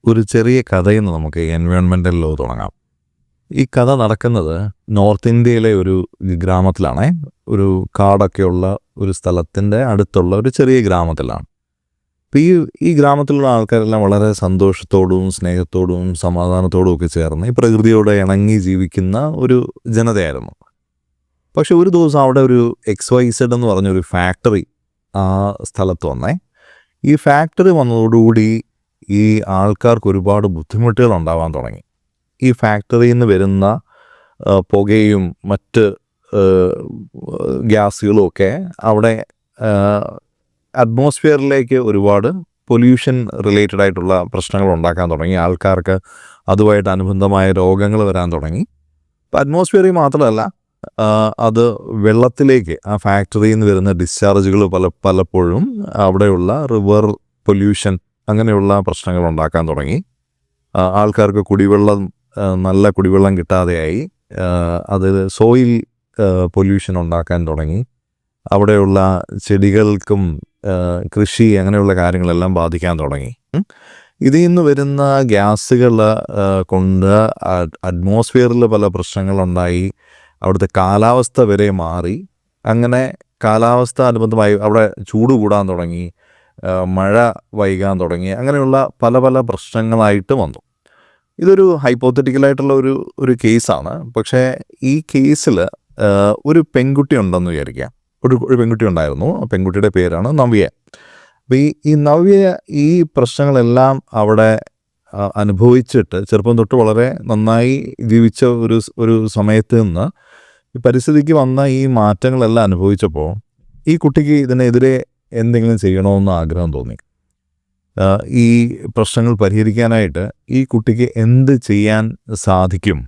ഒരു ചെറിയ കഥയിൽ നിന്ന് നമുക്ക് എൻവയോൺമെൻ്റൽ ലോ തുടങ്ങാം. ഈ കഥ നടക്കുന്നത് നോർത്ത് ഇന്ത്യയിലെ ഒരു ഗ്രാമത്തിലാണ്. ഒരു കാടൊക്കെയുള്ള ഒരു സ്ഥലത്തിൻ്റെ അടുത്തുള്ള ഒരു ചെറിയ ഗ്രാമത്തിലാണ്. അപ്പോൾ ഈ ഗ്രാമത്തിലുള്ള ആൾക്കാരെല്ലാം വളരെ സന്തോഷത്തോടും സ്നേഹത്തോടും സമാധാനത്തോടും ഒക്കെ ചേർന്ന് ഈ പ്രകൃതിയോട് ഇണങ്ങി ജീവിക്കുന്ന ഒരു ജനതയായിരുന്നു. പക്ഷെ ഒരു ദിവസം അവിടെ ഒരു XYZ എന്ന് പറഞ്ഞൊരു ഫാക്ടറി ആ സ്ഥലത്ത് വന്നേ. ഈ ഫാക്ടറി വന്നതോടുകൂടി ഈ ആൾക്കാർക്ക് ഒരുപാട് ബുദ്ധിമുട്ടുകൾ ഉണ്ടാവാൻ തുടങ്ങി. ഈ ഫാക്ടറിയിൽ നിന്ന് വരുന്ന പുകയും മറ്റ് ഗ്യാസുകളും ഒക്കെ അവിടെ അറ്റ്മോസ്ഫിയറിലേക്ക് ഒരുപാട് പൊല്യൂഷൻ റിലേറ്റഡ് ആയിട്ടുള്ള പ്രശ്നങ്ങൾ ഉണ്ടാക്കാൻ തുടങ്ങി. ആൾക്കാർക്ക് അതുമായിട്ട് അനുബന്ധമായ രോഗങ്ങൾ വരാൻ തുടങ്ങി. അപ്പോൾ അറ്റ്മോസ്ഫിയറിൽ മാത്രമല്ല, അത് വെള്ളത്തിലേക്ക് ആ ഫാക്ടറിയിൽ നിന്ന് വരുന്ന ഡിസ്ചാർജുകൾ പലപ്പോഴും അവിടെയുള്ള റിവർ പൊല്യൂഷൻ അങ്ങനെയുള്ള പ്രശ്നങ്ങൾ ഉണ്ടാക്കാൻ തുടങ്ങി. ആൾക്കാർക്ക് നല്ല കുടിവെള്ളം കിട്ടാതെയായി. അത് സോയിൽ പൊല്യൂഷൻ ഉണ്ടാക്കാൻ തുടങ്ങി. അവിടെയുള്ള ചെടികൾക്കും കൃഷി അങ്ങനെയുള്ള കാര്യങ്ങളെല്ലാം ബാധിക്കാൻ തുടങ്ങി. ഇതിൽ നിന്ന് വരുന്ന ഗ്യാസുകൾ കൊണ്ട് അറ്റ്മോസ്ഫിയറിൽ പല പ്രശ്നങ്ങളുണ്ടായി. അവിടുത്തെ കാലാവസ്ഥ വരെ മാറി. അങ്ങനെ കാലാവസ്ഥ അനുബന്ധമായി അവിടെ ചൂട് കൂടാൻ തുടങ്ങി, മഴ വൈകാൻ തുടങ്ങി. അങ്ങനെയുള്ള പല പ്രശ്നങ്ങളായിട്ട് വന്നു. ഇതൊരു ഹൈപ്പോത്തറ്റിക്കലായിട്ടുള്ള ഒരു കേസാണ്. പക്ഷേ ഈ കേസിൽ ഒരു പെൺകുട്ടി ഉണ്ടെന്ന് വിചാരിക്കാം. ഒരു പെൺകുട്ടി ഉണ്ടായിരുന്നു. പെൺകുട്ടിയുടെ പേരാണ് നവ്യ. അപ്പോൾ ഈ നവ്യ ഈ പ്രശ്നങ്ങളെല്ലാം അവിടെ അനുഭവിച്ചിട്ട് ചെറുപ്പം തൊട്ട് വളരെ നന്നായി ജീവിച്ച ഒരു സമയത്ത് നിന്ന് ഈ പരിസ്ഥിതിക്ക് വന്ന ഈ മാറ്റങ്ങളെല്ലാം അനുഭവിച്ചപ്പോൾ ഈ കുട്ടിക്ക് ഇതിനെതിരെ എന്തെങ്കിലും ചെയ്യണമെന്ന് ആഗ്രഹം തോന്നി. ഈ പ്രശ്നങ്ങൾ പരിഹരിക്കാനായിട്ട് ഈ കുട്ടിക്ക് എന്ത് ചെയ്യാൻ സാധിക്കും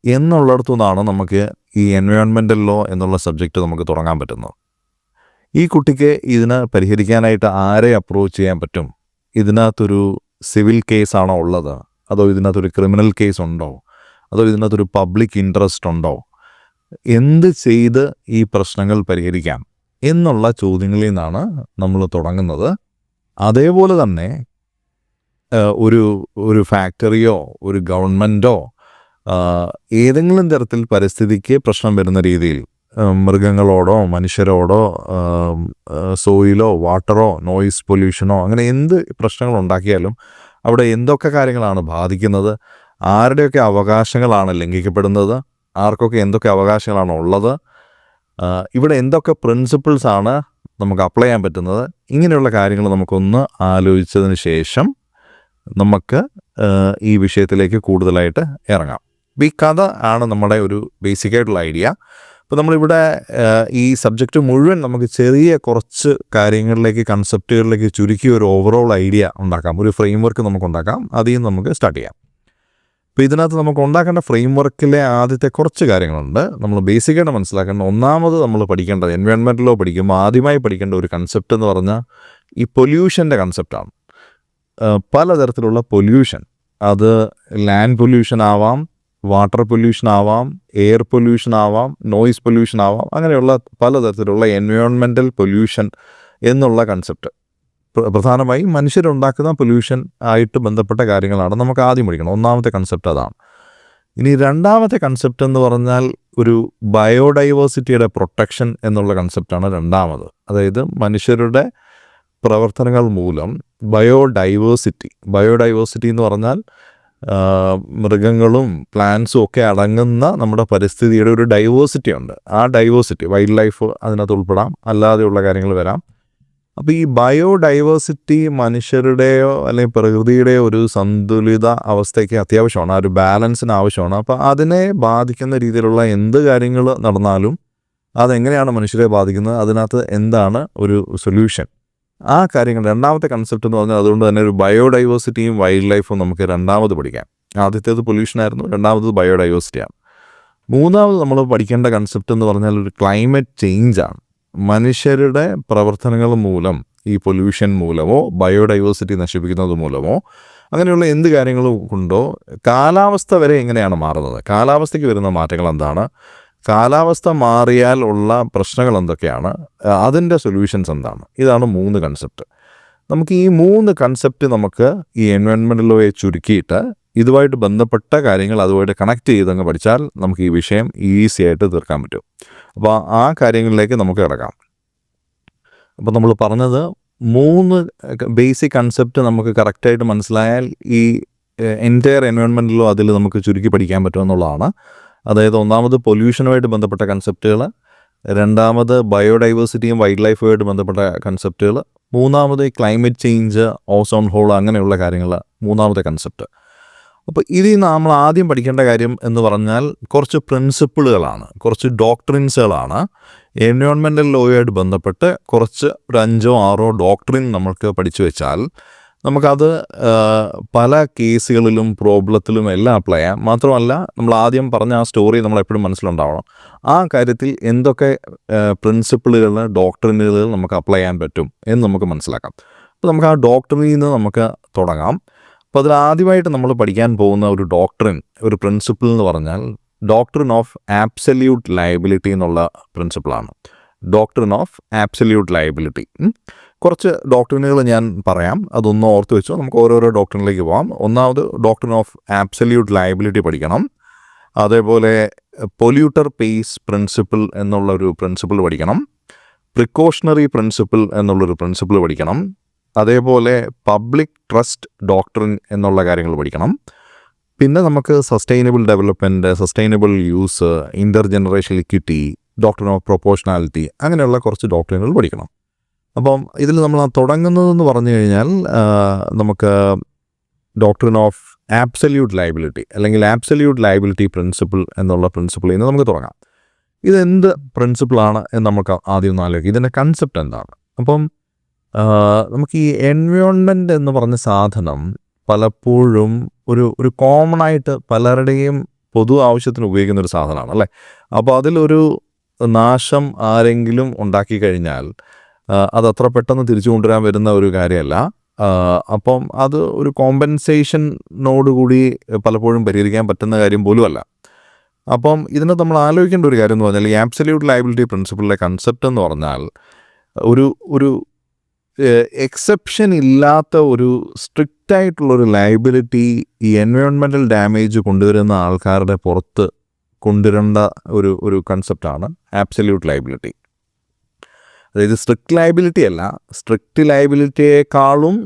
എന്നുള്ളിടത്തു നിന്നാണ് നമുക്ക് ഈ എൻവയോൺമെൻ്റൽ ലോ എന്നുള്ള സബ്ജക്റ്റ് നമുക്ക് തുടങ്ങാൻ പറ്റുന്നത്. ഈ കുട്ടിക്ക് ഇതിന് പരിഹരിക്കാനായിട്ട് ആരെ അപ്രോച്ച് ചെയ്യാൻ പറ്റും? ഇതിനകത്തൊരു സിവിൽ കേസാണോ ഉള്ളത്, അതോ ഇതിനകത്തൊരു ക്രിമിനൽ കേസ് ഉണ്ടോ, അതോ ഇതിനകത്തൊരു പബ്ലിക് ഇൻട്രസ്റ്റ് ഉണ്ടോ, എന്ത് ചെയ്ത് ഈ പ്രശ്നങ്ങൾ പരിഹരിക്കാം എന്നുള്ള ചോദ്യങ്ങളിൽ നിന്നാണ് നമ്മൾ തുടങ്ങുന്നത്. അതേപോലെ തന്നെ ഒരു ഫാക്ടറിയോ ഒരു ഗവൺമെൻറ്റോ ഏതെങ്കിലും തരത്തിൽ പരിസ്ഥിതിക്ക് പ്രശ്നം വരുന്ന രീതിയിൽ മൃഗങ്ങളോടോ മനുഷ്യരോടോ സോയിലോ വാട്ടറോ നോയിസ് പൊല്യൂഷനോ അങ്ങനെ എന്ത് പ്രശ്നങ്ങൾ ഉണ്ടാക്കിയാലും അവിടെ എന്തൊക്കെ കാര്യങ്ങളാണ് ബാധിക്കുന്നത്, ആരുടെയൊക്കെ അവകാശങ്ങളാണ് ലംഘിക്കപ്പെടുന്നത്, ആർക്കൊക്കെ എന്തൊക്കെ അവകാശങ്ങളാണ് ഉള്ളത്, ഇവിടെ എന്തൊക്കെ പ്രിൻസിപ്പിൾസാണ് നമുക്ക് അപ്ലൈ ചെയ്യാൻ പറ്റുന്നത്, ഇങ്ങനെയുള്ള കാര്യങ്ങൾ നമുക്കൊന്ന് ആലോചിച്ചതിന് ശേഷം നമുക്ക് ഈ വിഷയത്തിലേക്ക് കൂടുതലായിട്ട് ഇറങ്ങാം. ഈ കഥ ആണ് നമ്മുടെ ഒരു ബേസിക്കായിട്ടുള്ള ഐഡിയ. അപ്പോൾ നമ്മളിവിടെ ഈ സബ്ജക്റ്റ് മുഴുവൻ നമുക്ക് ചെറിയ കുറച്ച് കാര്യങ്ങളിലേക്ക്, കൺസെപ്റ്റുകളിലേക്ക് ചുരുക്കി ഒരു ഓവറോൾ ഐഡിയ ഉണ്ടാക്കാം, ഒരു ഫ്രെയിം വർക്ക് നമുക്കുണ്ടാക്കാം. അതിൽ നിന്ന് നമുക്ക് സ്റ്റാർട്ട് ചെയ്യാം. അപ്പോൾ ഇതിനകത്ത് നമുക്ക് ഉണ്ടാക്കേണ്ട ഫ്രെയിം വർക്കിലെ ആദ്യത്തെ കുറച്ച് കാര്യങ്ങളുണ്ട്. നമ്മൾ ബേസിക്കായിട്ട് മനസ്സിലാക്കേണ്ട ഒന്നാമത് നമ്മൾ പഠിക്കേണ്ടത്, എൻവയോൺമെൻ്റൽ ലോ പഠിക്കുമ്പോൾ ആദ്യമായി പഠിക്കേണ്ട ഒരു കൺസെപ്റ്റ് എന്ന് പറഞ്ഞാൽ ഈ പൊല്യൂഷൻ്റെ കൺസെപ്റ്റാണ്. പലതരത്തിലുള്ള പൊല്യൂഷൻ, അത് ലാൻഡ് പൊല്യൂഷൻ ആവാം, വാട്ടർ പൊല്യൂഷൻ ആവാം, എയർ പൊല്യൂഷൻ ആവാം, നോയിസ് പൊല്യൂഷൻ ആവാം, അങ്ങനെയുള്ള പലതരത്തിലുള്ള എൻവയോൺമെൻ്റൽ പൊല്യൂഷൻ എന്നുള്ള കൺസെപ്റ്റ് പ്രധാനമായും മനുഷ്യരുണ്ടാക്കുന്ന പൊല്യൂഷൻ ആയിട്ട് ബന്ധപ്പെട്ട കാര്യങ്ങളാണ് നമുക്ക് ആദ്യം പഠിക്കണം. ഒന്നാമത്തെ കൺസെപ്റ്റ് അതാണ്. ഇനി രണ്ടാമത്തെ കൺസെപ്റ്റ് എന്ന് പറഞ്ഞാൽ ഒരു ബയോഡൈവേഴ്സിറ്റിയുടെ പ്രൊട്ടക്ഷൻ എന്നുള്ള കൺസെപ്റ്റാണ് രണ്ടാമത്. അതായത് മനുഷ്യരുടെ പ്രവർത്തനങ്ങൾ മൂലം ബയോഡൈവേഴ്സിറ്റി എന്ന് പറഞ്ഞാൽ മൃഗങ്ങളും പ്ലാന്റ്സും ഒക്കെ അടങ്ങുന്ന നമ്മുടെ പരിസ്ഥിതിയുടെ ഒരു ഡൈവേഴ്സിറ്റി ഉണ്ട്. ആ ഡൈവേഴ്സിറ്റി, വൈൽഡ് ലൈഫ് അതിനകത്ത് ഉൾപ്പെടാം, അല്ലാതെയുള്ള കാര്യങ്ങൾ വരാം. അപ്പോൾ ഈ ബയോഡൈവേഴ്സിറ്റി മനുഷ്യരുടെയോ അല്ലെങ്കിൽ പ്രകൃതിയുടെയോ ഒരു സന്തുലിത അവസ്ഥയ്ക്ക് അത്യാവശ്യമാണ്, ആ ഒരു ബാലൻസിന് ആവശ്യമാണ്. അപ്പോൾ അതിനെ ബാധിക്കുന്ന രീതിയിലുള്ള എന്ത് കാര്യങ്ങൾ നടന്നാലും അതെങ്ങനെയാണ് മനുഷ്യരെ ബാധിക്കുന്നത്, അതിനകത്ത് എന്താണ് ഒരു സൊല്യൂഷൻ, ആ കാര്യങ്ങൾ രണ്ടാമത്തെ കൺസെപ്റ്റ് എന്ന് പറഞ്ഞാൽ. അതുകൊണ്ട് തന്നെ ഒരു ബയോഡൈവേഴ്സിറ്റിയും വൈൽഡ് ലൈഫും നമുക്ക് രണ്ടാമത് പഠിക്കാം. ആദ്യത്തേത് പൊല്യൂഷനായിരുന്നു, രണ്ടാമത് ബയോഡൈവേഴ്സിറ്റിയാണ്. മൂന്നാമത് നമ്മൾ പഠിക്കേണ്ട കൺസെപ്റ്റ് എന്ന് പറഞ്ഞാൽ ഒരു ക്ലൈമറ്റ് ചേഞ്ചാണ്. മനുഷ്യരുടെ പ്രവർത്തനങ്ങൾ മൂലം, ഈ പൊല്യൂഷൻ മൂലമോ ബയോഡൈവേഴ്സിറ്റി നശിപ്പിക്കുന്നത് മൂലമോ അങ്ങനെയുള്ള എന്ത് കാര്യങ്ങളും കൊണ്ടോ കാലാവസ്ഥ വരെ എങ്ങനെയാണ് മാറുന്നത്, കാലാവസ്ഥയ്ക്ക് വരുന്ന മാറ്റങ്ങൾ എന്താണ്, കാലാവസ്ഥ മാറിയാൽ ഉള്ള പ്രശ്നങ്ങൾ എന്തൊക്കെയാണ്, അതിൻ്റെ സൊല്യൂഷൻസ് എന്താണ്. ഇതാണ് മൂന്ന് കൺസെപ്റ്റ്. നമുക്ക് ഈ 3 കൺസെപ്റ്റ് നമുക്ക് ഈ എൻവയോൺമെൻറ്റൽ ലോയെ ചുരുക്കിയിട്ട് ഇതുമായിട്ട് ബന്ധപ്പെട്ട കാര്യങ്ങൾ അതുമായിട്ട് കണക്ട് ചെയ്തങ്ങ് പഠിച്ചാൽ നമുക്ക് ഈ വിഷയം ഈസി ആയിട്ട് തീർക്കാൻ പറ്റും. അപ്പോൾ ആ കാര്യങ്ങളിലേക്ക് നമുക്ക് കിടക്കാം. അപ്പോൾ നമ്മൾ പറഞ്ഞത് 3 ബേസിക് കൺസെപ്റ്റ് നമുക്ക് കറക്റ്റായിട്ട് മനസ്സിലായാൽ ഈ എൻറ്റയർ എൻവയോൺമെൻറ്റൽ ലോ അതിൽ നമുക്ക് ചുരുക്കി പഠിക്കാൻ പറ്റുമെന്നുള്ളതാണ്. അതായത് ഒന്നാമത് പൊല്യൂഷനുമായിട്ട് ബന്ധപ്പെട്ട കൺസെപ്റ്റുകൾ, രണ്ടാമത് ബയോഡൈവേഴ്സിറ്റിയും വൈൽഡ് ലൈഫുമായിട്ട് ബന്ധപ്പെട്ട കൺസെപ്റ്റുകൾ, മൂന്നാമത് ക്ലൈമറ്റ് ചേഞ്ച്, ഓസോൺ ഹോൾ, അങ്ങനെയുള്ള കാര്യങ്ങൾ മൂന്നാമത്തെ കൺസെപ്റ്റ്. അപ്പോൾ ഇതിൽ നമ്മൾ ആദ്യം പഠിക്കേണ്ട കാര്യം എന്ന് പറഞ്ഞാൽ കുറച്ച് പ്രിൻസിപ്പിളുകളാണ്, കുറച്ച് ഡോക്ട്രിൻസുകളാണ്. എൻവയോൺമെൻറ്റൽ ലോയുമായിട്ട് ബന്ധപ്പെട്ട് കുറച്ച് ഒരു 5-6 ഡോക്ട്രിൻ നമ്മൾക്ക് പഠിച്ചു വെച്ചാൽ നമുക്കത് പല കേസുകളിലും പ്രോബ്ലത്തിലും എല്ലാം അപ്ലൈ ചെയ്യാം. മാത്രമല്ല നമ്മൾ ആദ്യം പറഞ്ഞ ആ സ്റ്റോറി നമ്മളെപ്പോഴും മനസ്സിലുണ്ടാവണം. ആ കാര്യത്തിൽ എന്തൊക്കെ പ്രിൻസിപ്പിളുകൾ, ഡോക്ട്രിനുകൾ നമുക്ക് അപ്ലൈ ചെയ്യാൻ പറ്റും എന്ന് നമുക്ക് മനസ്സിലാക്കാം. അപ്പോൾ നമുക്ക് ആ ഡോക്ട്രിനിൽ നിന്ന് നമുക്ക് തുടങ്ങാം. അപ്പോൾ അതിൽ ആദ്യമായിട്ട് നമ്മൾ പഠിക്കാൻ പോകുന്ന ഒരു ഡോക്ട്രിൻ, ഒരു പ്രിൻസിപ്പിൾ എന്ന് പറഞ്ഞാൽ ഡോക്ട്രിൻ ഓഫ് ആബ്സല്യൂട്ട് ലയബിലിറ്റി എന്നുള്ള പ്രിൻസിപ്പിളാണ്. Doctrine of absolute liability. കുറച്ച് ഡോക്ട്രിനുകൾ ഞാൻ പറയാം, അതൊന്ന് ഓർത്ത് വെച്ചോ. നമുക്ക് ഓരോരോ ഡോക്ട്രിനിലേക്ക് പോകാം. ഒന്നാമത് ഡോക്ട്രിൻ ഓഫ് ആബ്സല്യൂട്ട് ലയബിലിറ്റി പഠിക്കണം. അതേപോലെ പൊല്യൂട്ടർ പേയ്സ് പ്രിൻസിപ്പിൾ എന്നുള്ളൊരു പ്രിൻസിപ്പിൾ പഠിക്കണം. പ്രിക്കോഷണറി പ്രിൻസിപ്പിൾ എന്നുള്ളൊരു പ്രിൻസിപ്പിൾ പഠിക്കണം. അതേപോലെ പബ്ലിക് ട്രസ്റ്റ് ഡോക്ട്രിൻ എന്നുള്ള കാര്യങ്ങൾ പഠിക്കണം. പിന്നെ നമുക്ക് sustainable development, sustainable use, inter generational equity, doctrine of proportionality, അങ്ങനെയുള്ള കുറച്ച് ഡോക്ട്രിനുകൾ പഠിക്കണം. അപ്പം ഇതിൽ നമ്മൾ തുടങ്ങുന്നതെന്ന് പറഞ്ഞു കഴിഞ്ഞാൽ നമുക്ക് ഡോക്ട്രിൻ ഓഫ് ആബ്സല്യൂട്ട് ലയബിലിറ്റി അല്ലെങ്കിൽ ആബ്സല്യൂട്ട് ലയബിലിറ്റി പ്രിൻസിപ്പിൾ എന്നുള്ള പ്രിൻസിപ്പിളിൽ നിന്ന് നമുക്ക് തുടങ്ങാം. ഇതെന്ത് പ്രിൻസിപ്പിളാണ് എന്ന് നമുക്ക് ആദ്യം ഒന്ന് ആലോചിക്കാം. ഇതിൻ്റെ കൺസെപ്റ്റ് എന്താണ്? അപ്പം നമുക്ക് ഈ എൻവയോൺമെൻറ്റ് എന്ന് പറഞ്ഞ സാധനം പലപ്പോഴും ഒരു കോമൺ ആയിട്ട് പലരുടെയും പൊതു ആവശ്യത്തിന് ഉപയോഗിക്കുന്ന ഒരു സാധനമാണ് അല്ലേ. അപ്പോൾ അതിലൊരു നാശം ആരെങ്കിലും ഉണ്ടാക്കി കഴിഞ്ഞാൽ അതത്ര പെട്ടെന്ന് തിരിച്ചു കൊണ്ടുവരാൻ വരുന്ന ഒരു കാര്യമല്ല. അപ്പം അത് ഒരു കോമ്പൻസേഷനോടുകൂടി പലപ്പോഴും പരിഹരിക്കാൻ പറ്റുന്ന കാര്യം പോലുമല്ല. അപ്പം ഇതിനെ നമ്മൾ ആലോചിക്കേണ്ട ഒരു കാര്യം എന്ന് പറഞ്ഞാൽ ഈ ആബ്സല്യൂട്ട് ലയബിലിറ്റി പ്രിൻസിപ്പിളിലെ കൺസെപ്റ്റ് എന്ന് പറഞ്ഞാൽ ഒരു എക്സെപ്ഷൻ ഇല്ലാത്ത ഒരു സ്ട്രിക്റ്റ് ആയിട്ടുള്ളൊരു ലയബിലിറ്റി ഈ എൻവയോൺമെൻറ്റൽ ഡാമേജ് കൊണ്ടുവരുന്ന ആൾക്കാരുടെ പുറത്ത് കൊണ്ടുവരേണ്ട ഒരു കൺസെപ്റ്റാണ് ആബ്സല്യൂട്ട് ലയബിലിറ്റി. അതായത് സ്ട്രിക്റ്റ് ലയബിലിറ്റി അല്ല, സ്ട്രിക്റ്റ് ലയബിലിറ്റിയേക്കാളും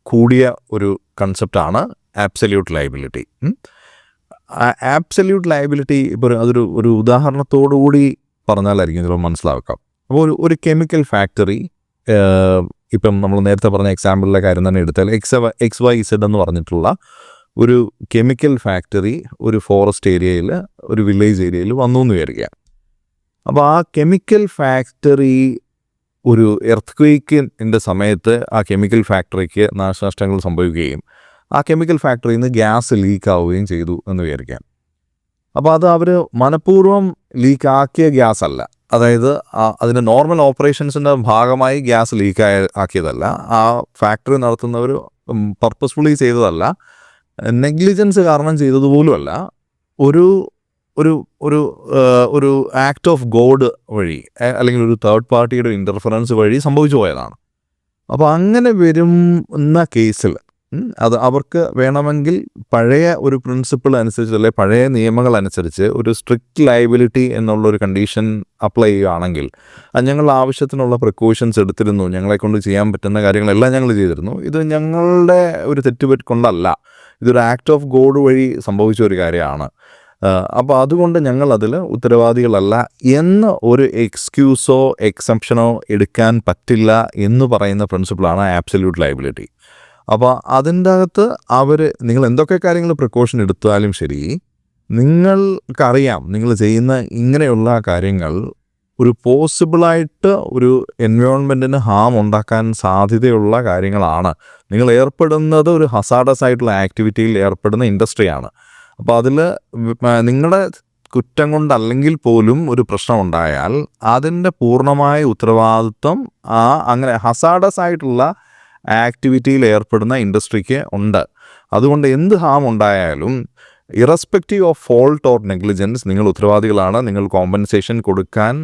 കൂടിയ ഒരു കൺസെപ്റ്റാണ് ആബ്സല്യൂട്ട് ലയബിലിറ്റി. ആബ്സല്യൂട്ട് ലയബിലിറ്റി ഇപ്പോൾ അതൊരു ഉദാഹരണത്തോടു കൂടി പറഞ്ഞാലായിരിക്കും ചിലപ്പോൾ മനസ്സിലാക്കാം. അപ്പോൾ ഒരു കെമിക്കൽ ഫാക്ടറി, ഇപ്പം നമ്മൾ നേരത്തെ പറഞ്ഞ എക്സാമ്പിളിലെ കാര്യം തന്നെ എടുത്താൽ XYZ എന്ന് പറഞ്ഞിട്ടുള്ള ഒരു കെമിക്കൽ ഫാക്ടറി ഒരു ഫോറസ്റ്റ് ഏരിയയിൽ, ഒരു വില്ലേജ് ഏരിയയിൽ വന്നു എന്ന് വിചാരിക്കുക. അപ്പോൾ ആ കെമിക്കൽ ഫാക്ടറി ഒരു എർത്ത്ക്വേക്കിൻ്റെ സമയത്ത് ആ കെമിക്കൽ ഫാക്ടറിക്ക് നാശനഷ്ടങ്ങൾ സംഭവിക്കുകയും ആ കെമിക്കൽ ഫാക്ടറിയിൽ നിന്ന് ഗ്യാസ് ലീക്കാവുകയും ചെയ്തു എന്ന് വിചാരിക്കാം. അപ്പോൾ അത് അവർ മനഃപൂർവ്വം ലീക്കാക്കിയ ഗ്യാസ് അല്ല, അതായത് അതിൻ്റെ നോർമൽ ഓപ്പറേഷൻസിൻ്റെ ഭാഗമായി ഗ്യാസ് ആക്കിയതല്ല, ആ ഫാക്ടറി നടത്തുന്നവർ പർപ്പസ്ഫുള്ളി ചെയ്തതല്ല, നെഗ്ലിജൻസ് കാരണം ചെയ്തതുപോലുമല്ല, ഒരു ഒരു ഒരു ഒരു ആക്ട് ഓഫ് ഗോഡ് വഴി അല്ലെങ്കിൽ ഒരു തേർഡ് പാർട്ടിയുടെ ഇൻ്റർഫറൻസ് വഴി സംഭവിച്ചു പോയതാണ്. അപ്പോൾ അങ്ങനെ വരുന്ന കേസിൽ അത് അവർക്ക് വേണമെങ്കിൽ പഴയ ഒരു പ്രിൻസിപ്പിൾ അനുസരിച്ച് അല്ലെങ്കിൽ പഴയ നിയമങ്ങൾ അനുസരിച്ച് ഒരു സ്ട്രിക്റ്റ് ലയബിലിറ്റി എന്നുള്ളൊരു കണ്ടീഷൻ അപ്ലൈ ചെയ്യുകയാണെങ്കിൽ അത് ഞങ്ങളുടെ ആവശ്യത്തിനുള്ള പ്രിക്കോഷൻസ് എടുത്തിരുന്നു, ഞങ്ങളെക്കൊണ്ട് ചെയ്യാൻ പറ്റുന്ന കാര്യങ്ങളെല്ലാം ഞങ്ങൾ ചെയ്തിരുന്നു, ഇത് ഞങ്ങളുടെ ഒരു തെറ്റുപറ്റ് കൊണ്ടല്ല, ഇതൊരു ആക്ട് ഓഫ് ഗോഡ് വഴി സംഭവിച്ച ഒരു കാര്യമാണ്, അപ്പോൾ അതുകൊണ്ട് ഞങ്ങളതിൽ ഉത്തരവാദികളല്ല എന്ന് ഒരു എക്സ്ക്യൂസോ എക്സംഷനോ എടുക്കാൻ പറ്റില്ല എന്ന് പറയുന്ന പ്രിൻസിപ്പിളാണ് ആബ്സല്യൂട്ട് ലയബിലിറ്റി. അപ്പോൾ അതിൻ്റെ അകത്ത് നിങ്ങൾ എന്തൊക്കെ കാര്യങ്ങൾ പ്രിക്കോഷൻ എടുത്താലും ശരി, നിങ്ങൾക്കറിയാം നിങ്ങൾ ചെയ്യുന്ന ഇങ്ങനെയുള്ള കാര്യങ്ങൾ ഒരു പോസിബിളായിട്ട് ഒരു എൻവയോൺമെൻറ്റിന് ഹാം ഉണ്ടാക്കാൻ സാധ്യതയുള്ള കാര്യങ്ങളാണ്. നിങ്ങൾ ഏർപ്പെടുന്നത് ഒരു ഹസാഡസ് ആയിട്ടുള്ള ആക്ടിവിറ്റിയിൽ ഏർപ്പെടുന്ന ഇൻഡസ്ട്രിയാണ്. അപ്പോൾ അതിൽ നിങ്ങളുടെ കുറ്റം കൊണ്ടല്ലെങ്കിൽ പോലും ഒരു പ്രശ്നം ഉണ്ടായാൽ അതിൻ്റെ പൂർണ്ണമായ ഉത്തരവാദിത്വം അങ്ങനെ ഹസാഡസ് ആയിട്ടുള്ള ആക്ടിവിറ്റിയിൽ ഏർപ്പെടുന്ന ഇൻഡസ്ട്രിക്ക് ഉണ്ട്. അതുകൊണ്ട് എന്ത് ഹാം ഉണ്ടായാലും irrespective of fault or negligence നിങ്ങൾ ഉത്തരവാദികളാണ്, നിങ്ങൾ കോമ്പൻസേഷൻ കൊടുക്കാൻ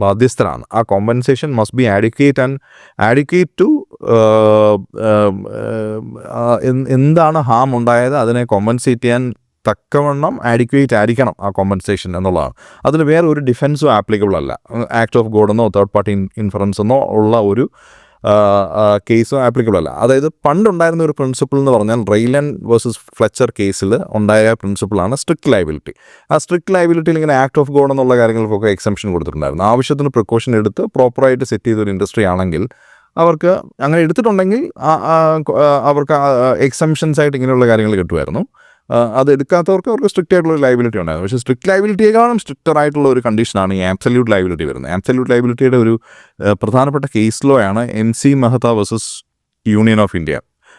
ബാധ്യസ്ഥരാണ്. ആ compensation must be adequate to എന്താണ് ഹാം ഉണ്ടായത് അതിനെ കോമ്പൻസേറ്റ് ചെയ്യാൻ തക്കവണ്ണം ആഡിക്വേറ്റ് ആയിരിക്കണം ആ കോമ്പൻസേഷൻ എന്നുള്ളതാണ്. അതിന് വേറെ ഒരു ഡിഫെൻസും ആപ്ലിക്കബിൾ അല്ല. ആക്ട് ഓഫ് ഗോഡ് എന്നോ തേർഡ് പാർട്ടി ഇൻഫറൻസ് എന്നോ ഉള്ള ഒരു കേസും ആപ്ലിക്കബിൾ അല്ല. അതായത് പണ്ടുണ്ടായിരുന്ന ഒരു പ്രിൻസിപ്പിൾ എന്ന് പറഞ്ഞാൽ റെയ്ലൻ വേഴ്സസ് ഫ്ലെച്ചർ കേസിൽ ഉണ്ടായ പ്രിൻസിപ്പിളാണ് സ്ട്രിക്റ്റ് ലയബിലിറ്റി. ആ സ്ട്രിക്റ്റ് ലയബിലിറ്റിയിൽ ഇങ്ങനെ ആക്ട് ഓഫ് ഗോഡ് എന്നുള്ള കാര്യങ്ങൾക്കൊക്കെ എക്സംഷൻ കൊടുത്തിട്ടുണ്ടായിരുന്നു. ആവശ്യത്തിന് പ്രിക്കോഷൻ എടുത്ത് പ്രോപ്പറായിട്ട് സെറ്റ് ചെയ്തൊരു ഇൻഡസ്ട്രി ആണെങ്കിൽ അവർക്ക് അങ്ങനെ എടുത്തിട്ടുണ്ടെങ്കിൽ അവർക്ക് എക്സംഷൻസ് ആയിട്ട് ഇങ്ങനെയുള്ള കാര്യങ്ങൾ കിട്ടുമായിരുന്നു. അത് എടുക്കാത്തവർക്ക് അവർക്ക് സ്ട്രിക്റ്റ് ആയിട്ടുള്ള ലയബിലിറ്റി ഉണ്ടായിരുന്നു. പക്ഷേ സ്ട്രിക്റ്റ് ലയബിലിറ്റിയേക്കാളും സ്ട്രിക്റ്റർ ആയിട്ടുള്ള ഒരു കണ്ടീഷനാണ് ഈ ആബ്സല്യൂട്ട് ലയബിലിറ്റി വരുന്നത്. ആബ്സല്യൂട്ട് ലയബിലിറ്റിയുടെ ഒരു പ്രധാനപ്പെട്ട കേസ് ലോ ആണ് MC Mehta versus Union of India.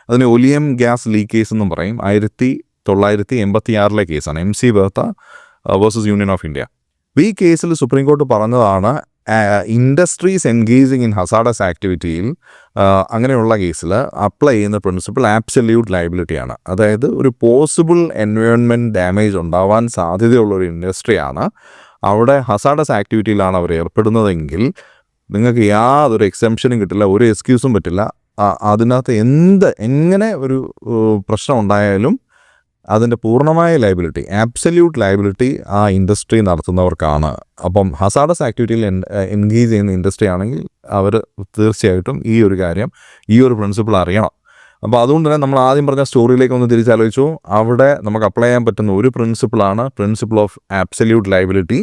അതിന് ഒലിയം ഗ്യാസ് ലീക്ക് കേസ് എന്നും പറയും. 1986 കേസാണ് MC Mehta versus Union of India. ഈ കേസിൽ സുപ്രീം കോർട്ട് പറഞ്ഞതാണ് ഇൻഡസ്ട്രീസ് എൻഗേജിങ് ഇൻ ഹസാഡസ് ആക്ടിവിറ്റിയിൽ അങ്ങനെയുള്ള കേസിൽ അപ്ലൈ ചെയ്യുന്ന പ്രിൻസിപ്പിൾ ആബ്സല്യൂട്ട് ലയബിലിറ്റിയാണ്. അതായത് ഒരു പോസിബിൾ എൻവയോൺമെൻറ്റ് ഡാമേജ് ഉണ്ടാവാൻ സാധ്യതയുള്ളൊരു ഇൻഡസ്ട്രിയാണ്, അവിടെ ഹസാഡസ് ആക്ടിവിറ്റിയിലാണ് അവർ ഏർപ്പെടുന്നതെങ്കിൽ നിങ്ങൾക്ക് യാതൊരു എക്സംഷനും കിട്ടില്ല, ഒരു എക്സ്ക്യൂസും പറ്റില്ല. അതിനകത്ത് എങ്ങനെ ഒരു പ്രശ്നം ഉണ്ടായാലും അതിൻ്റെ പൂർണ്ണമായ ലയബിലിറ്റി, ആബ്സല്യൂട്ട് ലയബിലിറ്റി ആ ഇൻഡസ്ട്രി നടത്തുന്നവർക്കാണ്. അപ്പം ഹസാഡസ് ആക്ടിവിറ്റിയിൽ എൻഗേജ് ചെയ്യുന്ന ഇൻഡസ്ട്രി ആണെങ്കിൽ അവർ തീർച്ചയായിട്ടും ഈ ഒരു കാര്യം, ഈ ഒരു പ്രിൻസിപ്പിൾ അറിയണം. അപ്പോൾ അതുകൊണ്ട് തന്നെ നമ്മൾ ആദ്യം പറഞ്ഞ സ്റ്റോറിയിലേക്ക് ഒന്ന് തിരിച്ചാലോചിച്ചു. അവിടെ നമുക്ക് അപ്ലൈ ചെയ്യാൻ പറ്റുന്ന ഒരു പ്രിൻസിപ്പിളാണ് പ്രിൻസിപ്പിൾ ഓഫ് ആബ്സല്യൂട്ട് ലയബിലിറ്റി.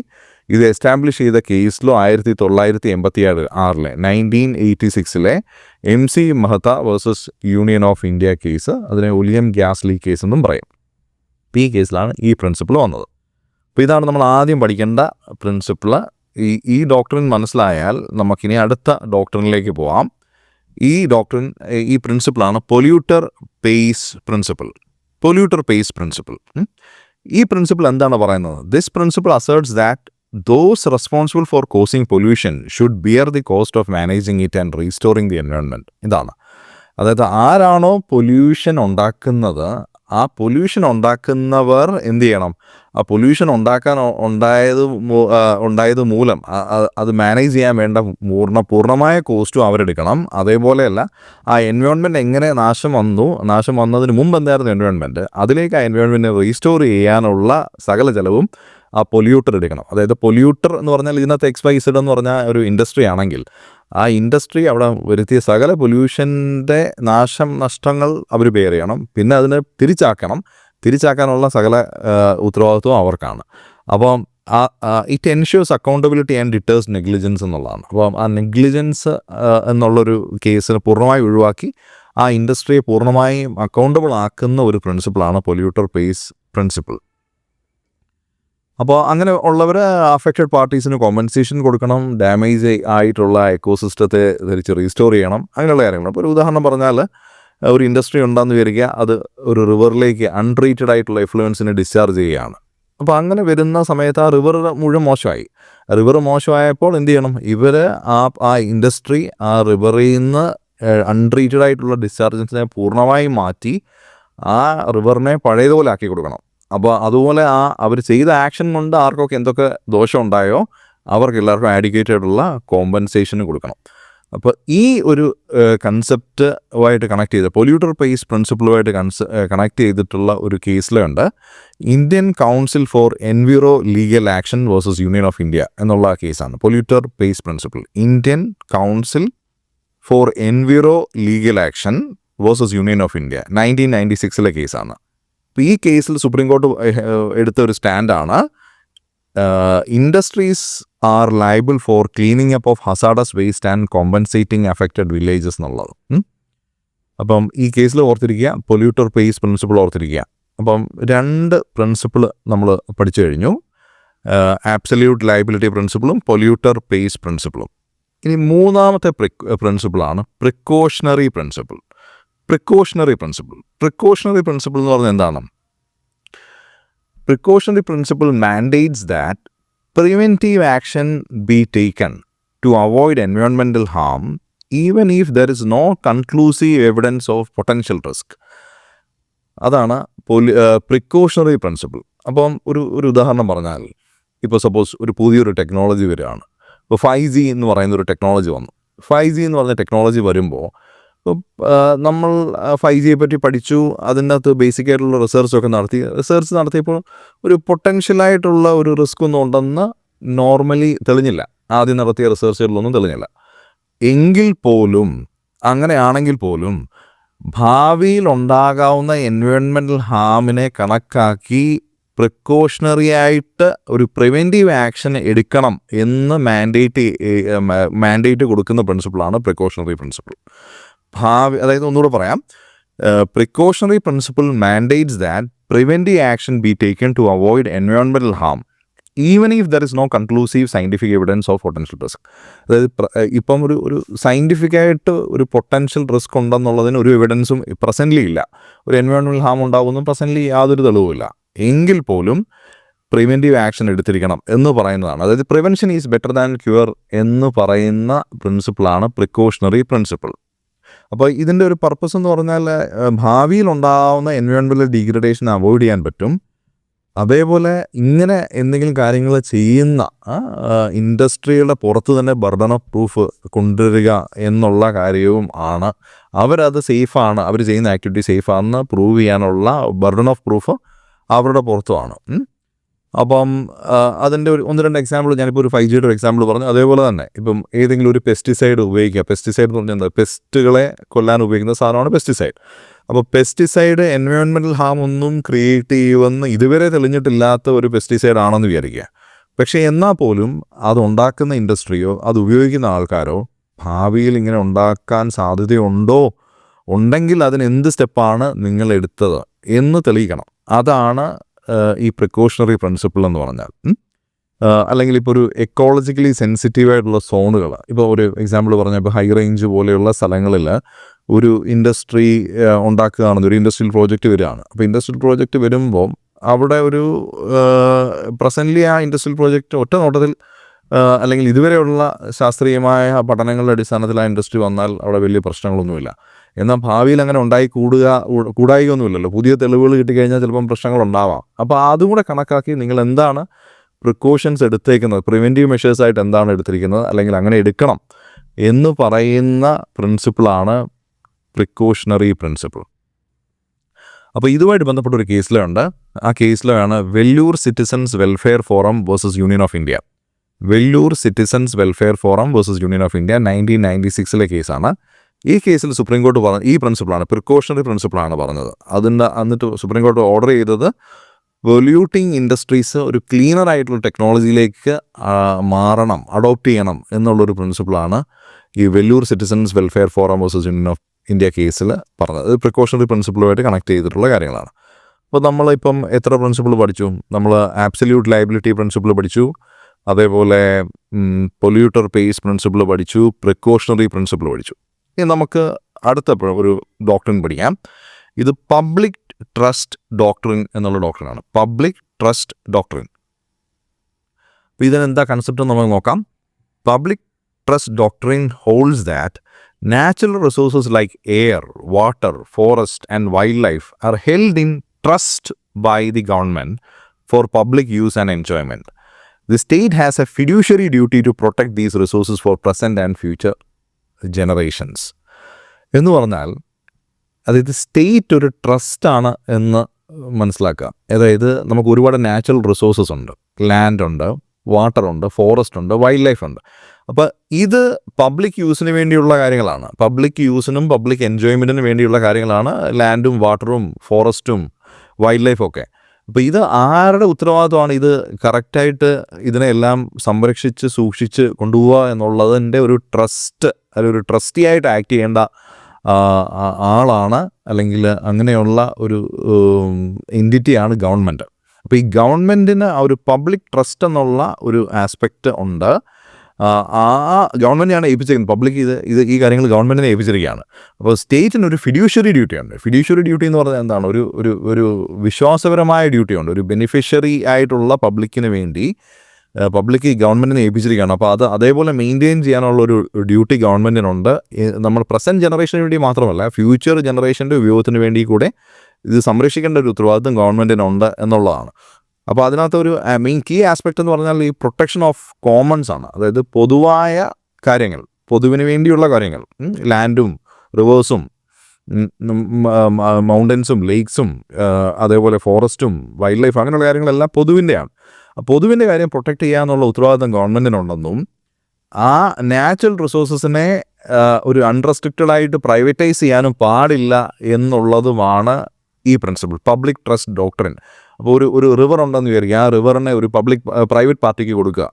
ഇത് എസ്റ്റാബ്ലിഷ് ചെയ്ത കേസിലോ 1986 MC Mehta versus Union of India case, അതിനെ ഒലിയം ഗ്യാസ് ലീക്ക് കേസ് എന്നും പറയും. ഈ കേസിലാണ് ഈ പ്രിൻസിപ്പിൾ വന്നത്. അപ്പോൾ ഇതാണ് നമ്മൾ ആദ്യം പഠിക്കേണ്ട പ്രിൻസിപ്പിൾ. ഈ ഡോക്ട്രിൻ മനസ്സിലായാൽ നമുക്കിനി അടുത്ത ഡോക്ട്രിനിലേക്ക് പോവാം. ഈ പ്രിൻസിപ്പിളാണ് പൊല്യൂട്ടർ പേയ്സ് പ്രിൻസിപ്പിൾ. ഈ പ്രിൻസിപ്പിൾ എന്താണ് പറയുന്നത്? This principle asserts that those responsible for causing pollution should bear the cost of managing it and restoring the environment. ഇതാണ്, അതായത് ആരാണോ പൊല്യൂഷൻ ഉണ്ടാക്കുന്നത് ആ പൊല്യൂഷൻ ഉണ്ടാക്കുന്നവർ എന്ത് ചെയ്യണം? ആ പൊല്യൂഷൻ ഉണ്ടായത് മൂലം അത് മാനേജ് ചെയ്യാൻ വേണ്ട പൂർണ്ണമായ കോസ്റ്റും അവരെടുക്കണം. അതേപോലെയല്ല ആ എൻവയോൺമെൻറ്റ് എങ്ങനെ നാശം വന്നതിന് മുമ്പ് എന്തായിരുന്നു എൻവയോൺമെൻറ്റ്, അതിലേക്ക് ആ എൻവയോൺമെൻറ്റിനെ റീസ്റ്റോർ ചെയ്യാനുള്ള സകല ചെലവും ആ പൊല്യൂട്ടർ എടുക്കണം. അതായത് പൊല്യൂട്ടർ എന്ന് പറഞ്ഞാൽ ഇതിനകത്ത് XYZ എന്ന് പറഞ്ഞാൽ ഒരു ഇൻഡസ്ട്രി ആണെങ്കിൽ ആ ഇൻഡസ്ട്രി അവിടെ വരുത്തിയ സകല പൊല്യൂഷൻ്റെ നഷ്ടങ്ങൾ അവർ ബെയർ ചെയ്യണം. പിന്നെ അതിനെ തിരിച്ചാക്കാനുള്ള സകല ഉത്തരവാദിത്വം അവർക്കാണ്. അപ്പം ഇറ്റ് എൻഷ്യൂർസ് അക്കൗണ്ടബിലിറ്റി ആൻഡ് ഡിറ്റേഴ്സ് നെഗ്ലിജൻസ് എന്നുള്ളതാണ്. അപ്പം ആ നെഗ്ലിജൻസ് എന്നുള്ളൊരു കേസിന് പൂർണ്ണമായി ഒഴിവാക്കി ആ ഇൻഡസ്ട്രിയെ പൂർണ്ണമായും അക്കൗണ്ടബിൾ ആക്കുന്ന ഒരു പ്രിൻസിപ്പിളാണ് പൊല്യൂട്ടർ പേയ്സ് പ്രിൻസിപ്പിൾ. അപ്പോൾ അങ്ങനെ ഉള്ളവർ അഫക്റ്റഡ് പാർട്ടീസിന് കോമ്പൻസേഷൻ കൊടുക്കണം, ഡാമേജ് ആയിട്ടുള്ള എക്കോസിസ്റ്റത്തെ തിരിച്ച് റീസ്റ്റോർ ചെയ്യണം, അങ്ങനെയുള്ള കാര്യങ്ങൾ. അപ്പോൾ ഒരു ഉദാഹരണം പറഞ്ഞാൽ ഒരു ഇൻഡസ്ട്രി ഉണ്ടെന്ന് വിചാരിക്കുക, അത് ഒരു റിവറിലേക്ക് അൺട്രീറ്റഡ് ആയിട്ടുള്ള എഫ്ലുവൻസിനെ ഡിസ്ചാർജ് ചെയ്യുകയാണ്. അപ്പോൾ അങ്ങനെ വരുന്ന സമയത്ത് ആ റിവർ മുഴുവൻ മോശമായി. റിവർ മോശമായപ്പോൾ എന്ത് ചെയ്യണം? ഇവർ ആ ഇൻഡസ്ട്രി ആ റിവറിൽ നിന്ന് അൺട്രീറ്റഡ് ആയിട്ടുള്ള ഡിസ്ചാർജസിനെ പൂർണ്ണമായി മാറ്റി ആ റിവറിനെ പഴയതുപോലെ ആക്കി കൊടുക്കണം. അപ്പോൾ അതുപോലെ അവർ ചെയ്ത ആക്ഷൻ കൊണ്ട് ആർക്കൊക്കെ എന്തൊക്കെ ദോഷം ഉണ്ടായോ അവർക്ക് എല്ലാവർക്കും ആഡിക്വേറ്റഡുള്ള കോമ്പൻസേഷന് കൊടുക്കണം. അപ്പോൾ ഈ ഒരു കൺസെപ്റ്റുമായിട്ട് കണക്ട് ചെയ്ത് പൊല്യൂട്ടർ പേയ്സ് പ്രിൻസിപ്പിളുമായിട്ട് കണക്ട് ചെയ്തിട്ടുള്ള ഒരു കേസിലുണ്ട് Indian Council for Enviro Legal Action versus Union of India എന്നുള്ള കേസാണ് polluter pays principle. Indian Council for Enviro Legal Action versus Union of India 1996 കേസാണ്. അപ്പോൾ ഈ കേസിൽ സുപ്രീം കോർട്ട് എടുത്ത ഒരു സ്റ്റാൻഡാണ് industries are liable for cleaning up of hazardous waste and compensating affected villages എന്നുള്ളത്. അപ്പം ഈ കേസിൽ ഓർത്തിരിക്കുക, പൊല്യൂട്ടർ പേയ്സ് പ്രിൻസിപ്പിൾ ഓർത്തിരിക്കുക. അപ്പം 2 പ്രിൻസിപ്പിൾ നമ്മൾ പഠിച്ചു കഴിഞ്ഞു, ആബ്സല്യൂട്ട് ലയബിലിറ്റി പ്രിൻസിപ്പിളും പൊല്യൂട്ടർ പേയ്സ് പ്രിൻസിപ്പിളും. ഇനി മൂന്നാമത്തെ പ്രിൻസിപ്പിളാണ് പ്രിക്കോഷണറി പ്രിൻസിപ്പിൾ. പ്രിക്കോഷണറി പ്രിൻസിപ്പിൾ എന്ന് പറഞ്ഞാൽ എന്താണ്? Precautionary principle mandates that preventive action be taken to avoid environmental harm even if there is no conclusive evidence of potential risk. അതാണ് precautionary principle. അപ്പം ഒരു ഉദാഹരണം പറഞ്ഞാൽ, ഇപ്പോൾ സപ്പോസ് ഒരു പുതിയൊരു ടെക്നോളജി വരികയാണ്. ഇപ്പോൾ 5G എന്ന് പറയുന്നൊരു ടെക്നോളജി വന്നു. 5G എന്ന് പറഞ്ഞ ടെക്നോളജി വരുമ്പോൾ നമ്മൾ 5Gയെ പറ്റി പഠിച്ചു, അതിൻ്റെ അകത്ത് ബേസിക്കായിട്ടുള്ള റിസർച്ചൊക്കെ നടത്തിയപ്പോൾ ഒരു പൊട്ടൻഷ്യലായിട്ടുള്ള ഒരു റിസ്ക് ഒന്നും ഉണ്ടെന്ന് നോർമലി തെളിഞ്ഞില്ല. ആദ്യം നടത്തിയ റിസർച്ചുകളിലൊന്നും തെളിഞ്ഞില്ല. അങ്ങനെയാണെങ്കിൽ പോലും ഭാവിയിൽ ഉണ്ടാകാവുന്ന എൻവയോൺമെൻറ്റൽ ഹാമിനെ കണക്കാക്കി പ്രിക്കോഷണറി ആയിട്ട് ഒരു പ്രിവെൻറ്റീവ് ആക്ഷൻ എടുക്കണം എന്ന് മാൻഡേറ്റ് കൊടുക്കുന്ന പ്രിൻസിപ്പിളാണ് പ്രിക്കോഷണറി പ്രിൻസിപ്പിൾ. അതായത് ഒന്നുകൂടെ പറയാം, precautionary principle mandates that preventive action be taken to avoid environmental harm even if there is no conclusive scientific evidence of potential risk. അതായത് ഇപ്പം ഒരു സയൻറ്റിഫിക്കായിട്ട് ഒരു പൊട്ടൻഷ്യൽ റിസ്ക് ഉണ്ടെന്നുള്ളതിന് ഒരു എവിഡൻസും പ്രസൻ്റ്ലി ഇല്ല. ഒരു എൻവയോൺമെൻറ്റൽ ഹാം ഉണ്ടാകുമെന്നും പ്രസൻ്റ്ലി യാതൊരു തെളിവുമില്ല. എങ്കിൽ പോലും പ്രിവെൻറ്റീവ് ആക്ഷൻ എടുത്തിരിക്കണം എന്ന് പറയുന്നതാണ്. അതായത് prevention is better than cure എന്ന് പറയുന്ന പ്രിൻസിപ്പിളാണ് പ്രിക്കോഷണറി പ്രിൻസിപ്പിൾ. അപ്പോൾ ഇതിൻ്റെ ഒരു പർപ്പസ് എന്ന് പറഞ്ഞാൽ ഭാവിയിൽ ഉണ്ടാകുന്ന എൻവയോൺമെൻറ്റൽ ഡീഗ്രഡേഷൻ അവോയ്ഡ് ചെയ്യാൻ പറ്റും. അതേപോലെ ഇങ്ങനെ എന്തെങ്കിലും കാര്യങ്ങൾ ചെയ്യുന്ന ഇൻഡസ്ട്രിയുടെ പുറത്ത് തന്നെ ബർഡൻ ഓഫ് പ്രൂഫ് കൊണ്ടുവരിക എന്നുള്ള കാര്യവും ആണ്. അവരത് സേഫാണ്, അവർ ചെയ്യുന്ന ആക്ടിവിറ്റി സേഫാണെന്ന് പ്രൂവ് ചെയ്യാനുള്ള ബർഡൻ ഓഫ് പ്രൂഫ് അവരുടെ പുറത്തുമാണ്. അപ്പം അതിൻ്റെ ഒന്ന് രണ്ട് എക്സാമ്പിൾ ഞാനിപ്പോൾ ഒരു 5Gയുടെ ഒരു എക്സാമ്പിൾ പറഞ്ഞു. അതേപോലെ തന്നെ ഇപ്പം ഏതെങ്കിലും ഒരു പെസ്റ്റിസൈഡ് ഉപയോഗിക്കുക. പെസ്റ്റിസൈഡ് എന്ന് പറഞ്ഞാൽ എന്താ? പെസ്റ്റുകളെ കൊല്ലാൻ ഉപയോഗിക്കുന്ന സാധനമാണ് പെസ്റ്റിസൈഡ്. അപ്പോൾ പെസ്റ്റിസൈഡ് എൻവയോൺമെൻറ്റൽ ഹാം ഒന്നും ക്രിയേറ്റ് ചെയ്യുമെന്ന് ഇതുവരെ തെളിഞ്ഞിട്ടില്ലാത്ത ഒരു പെസ്റ്റിസൈഡ് ആണെന്ന് വിചാരിക്കുക. പക്ഷേ എന്നാൽ പോലും അതുണ്ടാക്കുന്ന ഇൻഡസ്ട്രിയോ അത് ഉപയോഗിക്കുന്ന ആൾക്കാരോ ഭാവിയിൽ ഇങ്ങനെ ഉണ്ടാക്കാൻ സാധ്യതയുണ്ടോ, ഉണ്ടെങ്കിൽ അതിന് എന്ത് സ്റ്റെപ്പാണ് നിങ്ങൾ എടുത്തത് എന്ന് തെളിയിക്കണം. അതാണ് ഈ പ്രിക്കോഷണറി പ്രിൻസിപ്പിൾ എന്ന് പറഞ്ഞാൽ. അല്ലെങ്കിൽ ഇപ്പോൾ ഒരു എക്കോളജിക്കലി സെൻസിറ്റീവായിട്ടുള്ള സോണുകൾ, ഇപ്പോൾ ഒരു എക്സാമ്പിൾ പറഞ്ഞാൽ ഇപ്പോൾ ഹൈ റേഞ്ച് പോലെയുള്ള സ്ഥലങ്ങളിൽ ഒരു ഇൻഡസ്ട്രി ഉണ്ടാക്കുകയാണെന്ന്, ഒരു ഇൻഡസ്ട്രിയൽ പ്രോജക്റ്റ് വരികയാണ്. അപ്പോൾ ഇൻഡസ്ട്രിയൽ പ്രോജക്റ്റ് വരുമ്പോൾ അവിടെ ഒരു പ്രസൻ്റ്ലി ആ ഇൻഡസ്ട്രിയൽ പ്രോജക്റ്റ് ഒറ്റ നോട്ടത്തിൽ അല്ലെങ്കിൽ ഇതുവരെയുള്ള ശാസ്ത്രീയമായ പഠനങ്ങളുടെ അടിസ്ഥാനത്തിൽ ആ ഇൻഡസ്ട്രി വന്നാൽ അവിടെ വലിയ പ്രശ്നങ്ങളൊന്നുമില്ല. എന്നാൽ ഭാവിയിൽ അങ്ങനെ കൂടായികയൊന്നുമില്ലല്ലോ. പുതിയ തെളിവുകൾ കിട്ടിക്കഴിഞ്ഞാൽ ചിലപ്പം പ്രശ്നങ്ങളുണ്ടാവാം. അപ്പോൾ അതും കൂടെ കണക്കാക്കി നിങ്ങൾ എന്താണ് പ്രിക്കോഷൻസ് എടുത്തേക്കുന്നത്, പ്രിവെൻറ്റീവ് മെഷേഴ്സായിട്ട് എന്താണ് എടുത്തിരിക്കുന്നത്, അല്ലെങ്കിൽ അങ്ങനെ എടുക്കണം എന്ന് പറയുന്ന പ്രിൻസിപ്പിളാണ് പ്രിക്കോഷണറി പ്രിൻസിപ്പിൾ. അപ്പോൾ ഇതുമായിട്ട് ബന്ധപ്പെട്ട ഒരു കേസിലുണ്ട്. ആ കേസിലാണ് Vellore citizens welfare forum versus Union of India. Vellore citizens welfare forum versus Union of India 1996 കേസാണ്. ഈ കേസിൽ സുപ്രീം കോർട്ട് പറഞ്ഞ ഈ പ്രിൻസിപ്പിളാണ്, പ്രിക്കോഷണറി പ്രിൻസിപ്പിളാണ് പറഞ്ഞത്. എന്നിട്ട് സുപ്രീം കോർട്ട് ഓർഡർ ചെയ്തത് പൊല്യൂട്ടിങ് ഇൻഡസ്ട്രീസ് ഒരു ക്ലീനർ ആയിട്ടുള്ള ടെക്നോളജിയിലേക്ക് അഡോപ്റ്റ് ചെയ്യണം എന്നുള്ളൊരു പ്രിൻസിപ്പിളാണ് ഈ Vellore citizens welfare forum versus Union of India കേസിൽ പറഞ്ഞത്. ഇത് പ്രിക്കോഷണറി പ്രിൻസിപ്പിളുമായിട്ട് കണക്ട് ചെയ്തിട്ടുള്ള കാര്യങ്ങളാണ്. അപ്പോൾ നമ്മളിപ്പം എത്ര പ്രിൻസിപ്പിൾ പഠിച്ചു? നമ്മൾ ആബ്സല്യൂട്ട് ലയബിലിറ്റി പ്രിൻസിപ്പിൾ പഠിച്ചു, അതേപോലെ പൊല്യൂട്ടർ പേസ് പ്രിൻസിപ്പിൾ പഠിച്ചു, പ്രിക്കോഷണറി പ്രിൻസിപ്പിൾ പഠിച്ചു. ഇനി നമുക്ക് അടുത്ത ഒരു ഡോക്ട്രിൻ പഠിക്കാം. ഇത് പബ്ലിക് ട്രസ്റ്റ് ഡോക്ട്രിൻ എന്നുള്ള ഡോക്ട്രിനാണ്. Public trust doctrine. അപ്പോൾ ഇതിനെന്താ കൺസെപ്റ്റ് നമ്മൾ നോക്കാം. Public trust doctrine holds that natural resources like air, water, forest and wildlife are held in trust by the government for public use and enjoyment. The state has a fiduciary duty to protect these resources for present and future generations. എന്ന് പറഞ്ഞാൽ അതായത് state ഒരു ട്രസ്റ്റാണ് എന്ന് മനസ്സിലാക്കുക. അതായത് നമുക്ക് ഒരുപാട് natural resources ഉണ്ട്, ലാൻഡ് ഉണ്ട്, വാട്ടർ ഉണ്ട്, ഫോറസ്റ്റ് ഉണ്ട്, വൈൽഡ് ലൈഫ് ഉണ്ട്. അപ്പോൾ ഇത് പബ്ലിക് യൂസിന് വേണ്ടിയുള്ള കാര്യങ്ങളാണ്. പബ്ലിക് യൂസിനും പബ്ലിക് എൻജോയ്മെൻറ്റിനും വേണ്ടിയുള്ള കാര്യങ്ങളാണ് ലാൻഡും വാട്ടറും ഫോറസ്റ്റും വൈൽഡ് ലൈഫും ഒക്കെ. അപ്പോൾ ഇത് ആരുടെ ഉത്തരവാദിത്വമാണ്? ഇത് കറക്റ്റായിട്ട് ഇതിനെല്ലാം സംരക്ഷിച്ച് സൂക്ഷിച്ച് കൊണ്ടുപോവുക എന്നുള്ളതിൻ്റെ ഒരു ട്രസ്റ്റ്, അല്ലെങ്കിൽ ഒരു ട്രസ്റ്റിയായിട്ട് ആക്ട് ചെയ്യേണ്ട ആളാണ്, അല്ലെങ്കിൽ അങ്ങനെയുള്ള ഒരു എൻറ്റിറ്റിയാണ് ഗവൺമെൻറ്. അപ്പോൾ ഈ ഗവൺമെൻറ്റിന് ആ ഒരു പബ്ലിക് ട്രസ്റ്റ് എന്നുള്ള ഒരു ആസ്പെക്റ്റ് ഉണ്ട്. ആ ഗവൺമെൻറ്റിനാണ് ഏൽപ്പിച്ചിരിക്കുന്നത്. പബ്ലിക് ഈ കാര്യങ്ങൾ ഗവൺമെൻറ്റിനെ ഏൽപ്പിച്ചിരിക്കുകയാണ്. അപ്പോൾ സ്റ്റേറ്റിന് ഒരു ഫിഡ്യൂഷ്യറി ഡ്യൂട്ടിയുണ്ട്. ഫിഡ്യൂഷ്യറി ഡ്യൂട്ടി എന്ന് പറഞ്ഞാൽ എന്താണ്? ഒരു വിശ്വാസപരമായ ഡ്യൂട്ടിയുണ്ട്. ഒരു ബെനിഫിഷ്യറി ആയിട്ടുള്ള പബ്ലിക്കിന് വേണ്ടി പബ്ലിക് ഗവൺമെൻറ്റിനെ ഏൽപ്പിച്ചിരിക്കുകയാണ്. അപ്പോൾ അതേപോലെ മെയിൻറ്റെയിൻ ചെയ്യാനുള്ളൊരു ഡ്യൂട്ടി ഗവൺമെൻറ്റിനുണ്ട്. നമ്മൾ പ്രസൻറ്റ് ജനറേഷന് വേണ്ടി മാത്രമല്ല, ഫ്യൂച്ചർ ജനറേഷൻ്റെ ഉപയോഗത്തിന് വേണ്ടി കൂടെ ഇത് സംരക്ഷിക്കേണ്ട ഒരു ഉത്തരവാദിത്വം ഗവൺമെൻറ്റിനുണ്ട് എന്നുള്ളതാണ്. അപ്പോൾ അതിനകത്ത് ഒരു മെയിൻ കീ ആസ്പെക്റ്റ് എന്ന് പറഞ്ഞാൽ ഈ പ്രൊട്ടക്ഷൻ ഓഫ് കോമൺസ് ആണ്. അതായത് പൊതുവായ കാര്യങ്ങൾ, പൊതുവിന് വേണ്ടിയുള്ള കാര്യങ്ങൾ, ലാൻഡും റിവേഴ്സും മൗണ്ടൻസും ലേക്സും അതേപോലെ ഫോറസ്റ്റും വൈൽഡ് ലൈഫ് അങ്ങനെയുള്ള കാര്യങ്ങളെല്ലാം പൊതുവിൻ്റെയാണ്. പൊതുവിൻ്റെ കാര്യം പ്രൊട്ടക്റ്റ് ചെയ്യുക എന്നുള്ള ഉത്തരവാദിത്തം ഗവൺമെൻറ്റിനുണ്ടെന്നും ആ നാച്ചുറൽ റിസോഴ്സസിനെ ഒരു അൺറെസ്ട്രിക്റ്റഡ് ആയിട്ട് പ്രൈവറ്റൈസ് ചെയ്യാനും പാടില്ല എന്നുള്ളതുമാണ് ഈ പ്രിൻസിപ്പിൾ, പബ്ലിക് ട്രസ്റ്റ് ഡോക്ട്രിൻ. അപ്പോൾ ഒരു റിവർ ഉണ്ടെന്ന് വിചാരിക്കുക, ആ റിവറിനെ ഒരു പ്രൈവറ്റ് പാർട്ടിക്ക് കൊടുക്കുക,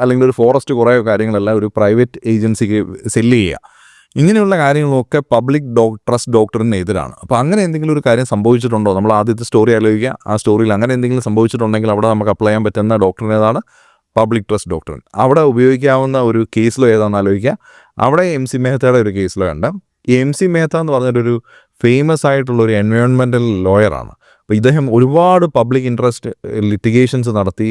അല്ലെങ്കിൽ ഒരു ഫോറസ്റ്റ് കുറേ കാര്യങ്ങളെല്ലാം ഒരു പ്രൈവറ്റ് ഏജൻസിക്ക് സെല്ല് ചെയ്യുക. ഇങ്ങനെയുള്ള കാര്യങ്ങളൊക്കെ പബ്ലിക് ട്രസ്റ്റ് ഡോക്ടറിന് എതിരാണ്. അപ്പോൾ അങ്ങനെ എന്തെങ്കിലും ഒരു കാര്യം സംഭവിച്ചിട്ടുണ്ടോ, നമ്മൾ ആദ്യത്തെ സ്റ്റോറി ആലോചിക്കുക, ആ സ്റ്റോറിയിൽ അങ്ങനെ എന്തെങ്കിലും സംഭവിച്ചിട്ടുണ്ടെങ്കിൽ അവിടെ നമുക്ക് അപ്ലൈ ചെയ്യാൻ പറ്റുന്ന ഡോക്ടറിന് ഏതാണ്? Public trust doctrine. അവിടെ ഉപയോഗിക്കാവുന്ന ഒരു കേസിലോ ഏതാണെന്ന് ആലോചിക്കുക. അവിടെ MC മെഹ്തയുടെ ഒരു കേസിലോ ഉണ്ട്. ഈ MC മെഹ്ത എന്ന് പറഞ്ഞൊരു ഫേമസ് ആയിട്ടുള്ളൊരു എൻവയോൺമെൻറ്റൽ ലോയറാണ്. അപ്പോൾ ഇദ്ദേഹം ഒരുപാട് പബ്ലിക് ഇൻട്രസ്റ്റ് ലിറ്റിഗേഷൻസ് നടത്തി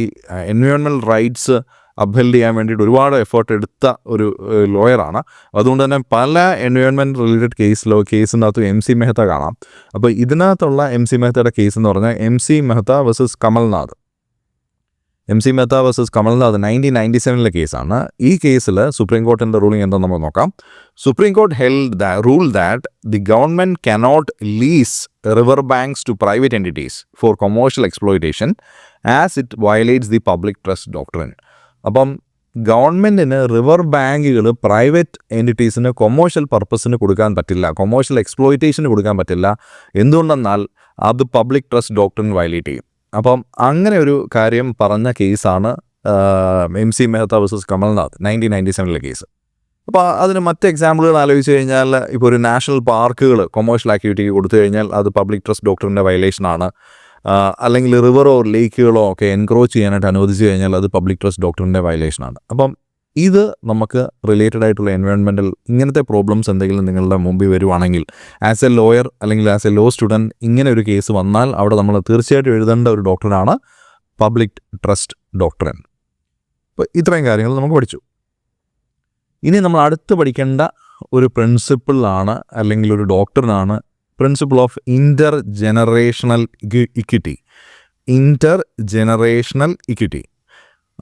എൻവയോൺമെൻറ്റൽ റൈറ്റ്സ് അപ്ഹെൽഡ് ചെയ്യാൻ വേണ്ടിയിട്ട് ഒരുപാട് എഫേർട്ട് എടുത്ത ഒരു ലോയറാണ്. അതുകൊണ്ട് തന്നെ പല എൻവയോൺമെൻറ്റ് റിലേറ്റഡ് കേസിനകത്ത് MC മെഹ്ത കാണാം. അപ്പോൾ ഇതിനകത്തുള്ള MC മെഹ്തയുടെ കേസ് എന്ന് പറഞ്ഞാൽ MC Mehta versus Kamal Nath. MC Mehta versus Kamal Nath 1997 കേസാണ്. ഈ കേസിൽ സുപ്രീം കോർട്ടിൻ്റെ റൂളിംഗ് എന്താണെന്ന് നമ്മൾ നോക്കാം. Supreme Court rule that the government cannot lease river banks to private entities for commercial exploitation as it violates the public trust doctrine. അപ്പം ഗവൺമെൻറ്റിന് റിവർ ബാങ്കുകൾ പ്രൈവറ്റ് എൻറ്റിറ്റീസിന് കൊമേഴ്ഷ്യൽ പർപ്പസിന് കൊടുക്കാൻ പറ്റില്ല, കൊമേഴ്ഷ്യൽ എക്സ്പ്ലോയിറ്റേഷന് കൊടുക്കാൻ പറ്റില്ല. എന്തുകൊണ്ടെന്നാൽ അത് പബ്ലിക് ട്രസ്റ്റ് ഡോക്ട്രിൻ വയലേറ്റ് ചെയ്യും. അപ്പം അങ്ങനെ ഒരു കാര്യം പറഞ്ഞ കേസാണ് MC Mehta versus Kamal Nath 1997 case. അപ്പോൾ അതിന് മറ്റ് എക്സാമ്പിളുകൾ ആലോചിച്ച് കഴിഞ്ഞാൽ, ഇപ്പോൾ ഒരു നാഷണൽ പാർക്കുകൾ കൊമേഴ്ഷ്യൽ ആക്ടിവിറ്റിക്ക് കൊടുത്തു കഴിഞ്ഞാൽ അത് പബ്ലിക് ട്രസ്റ്റ് ഡോക്ടറിൻ്റെ വയലേഷനാണ്. അല്ലെങ്കിൽ റിവറോ ലേക്കുകളോ ഒക്കെ എൻക്രോച്ച് ചെയ്യാനായിട്ട് അനുവദിച്ചു കഴിഞ്ഞാൽ അത് പബ്ലിക് ട്രസ്റ്റ് ഡോക്ടറിൻ്റെ വയലേഷനാണ്. അപ്പം ഇത് നമുക്ക് റിലേറ്റഡ് ആയിട്ടുള്ള എൻവയോൺമെൻറ്റൽ ഇങ്ങനത്തെ പ്രോബ്ലംസ് എന്തെങ്കിലും നിങ്ങളുടെ മുമ്പിൽ വരുവാണെങ്കിൽ, ആസ് എ ലോയർ അല്ലെങ്കിൽ ആസ് എ ലോ സ്റ്റുഡൻറ്റ് ഇങ്ങനെ ഒരു കേസ് വന്നാൽ അവിടെ നമ്മൾ തീർച്ചയായിട്ടും എഴുതേണ്ട ഒരു ഡോക്ടറാണ് പബ്ലിക് ട്രസ്റ്റ് ഡോക്ടറിൻ. അപ്പോൾ ഇത്രയും കാര്യങ്ങൾ നമുക്ക് പഠിച്ചു. ഇനി നമ്മൾ അടുത്ത് പഠിക്കേണ്ട ഒരു പ്രിൻസിപ്പിളാണ് അല്ലെങ്കിൽ ഒരു ഡോക്ടറിനാണ് principle of intergenerational equity.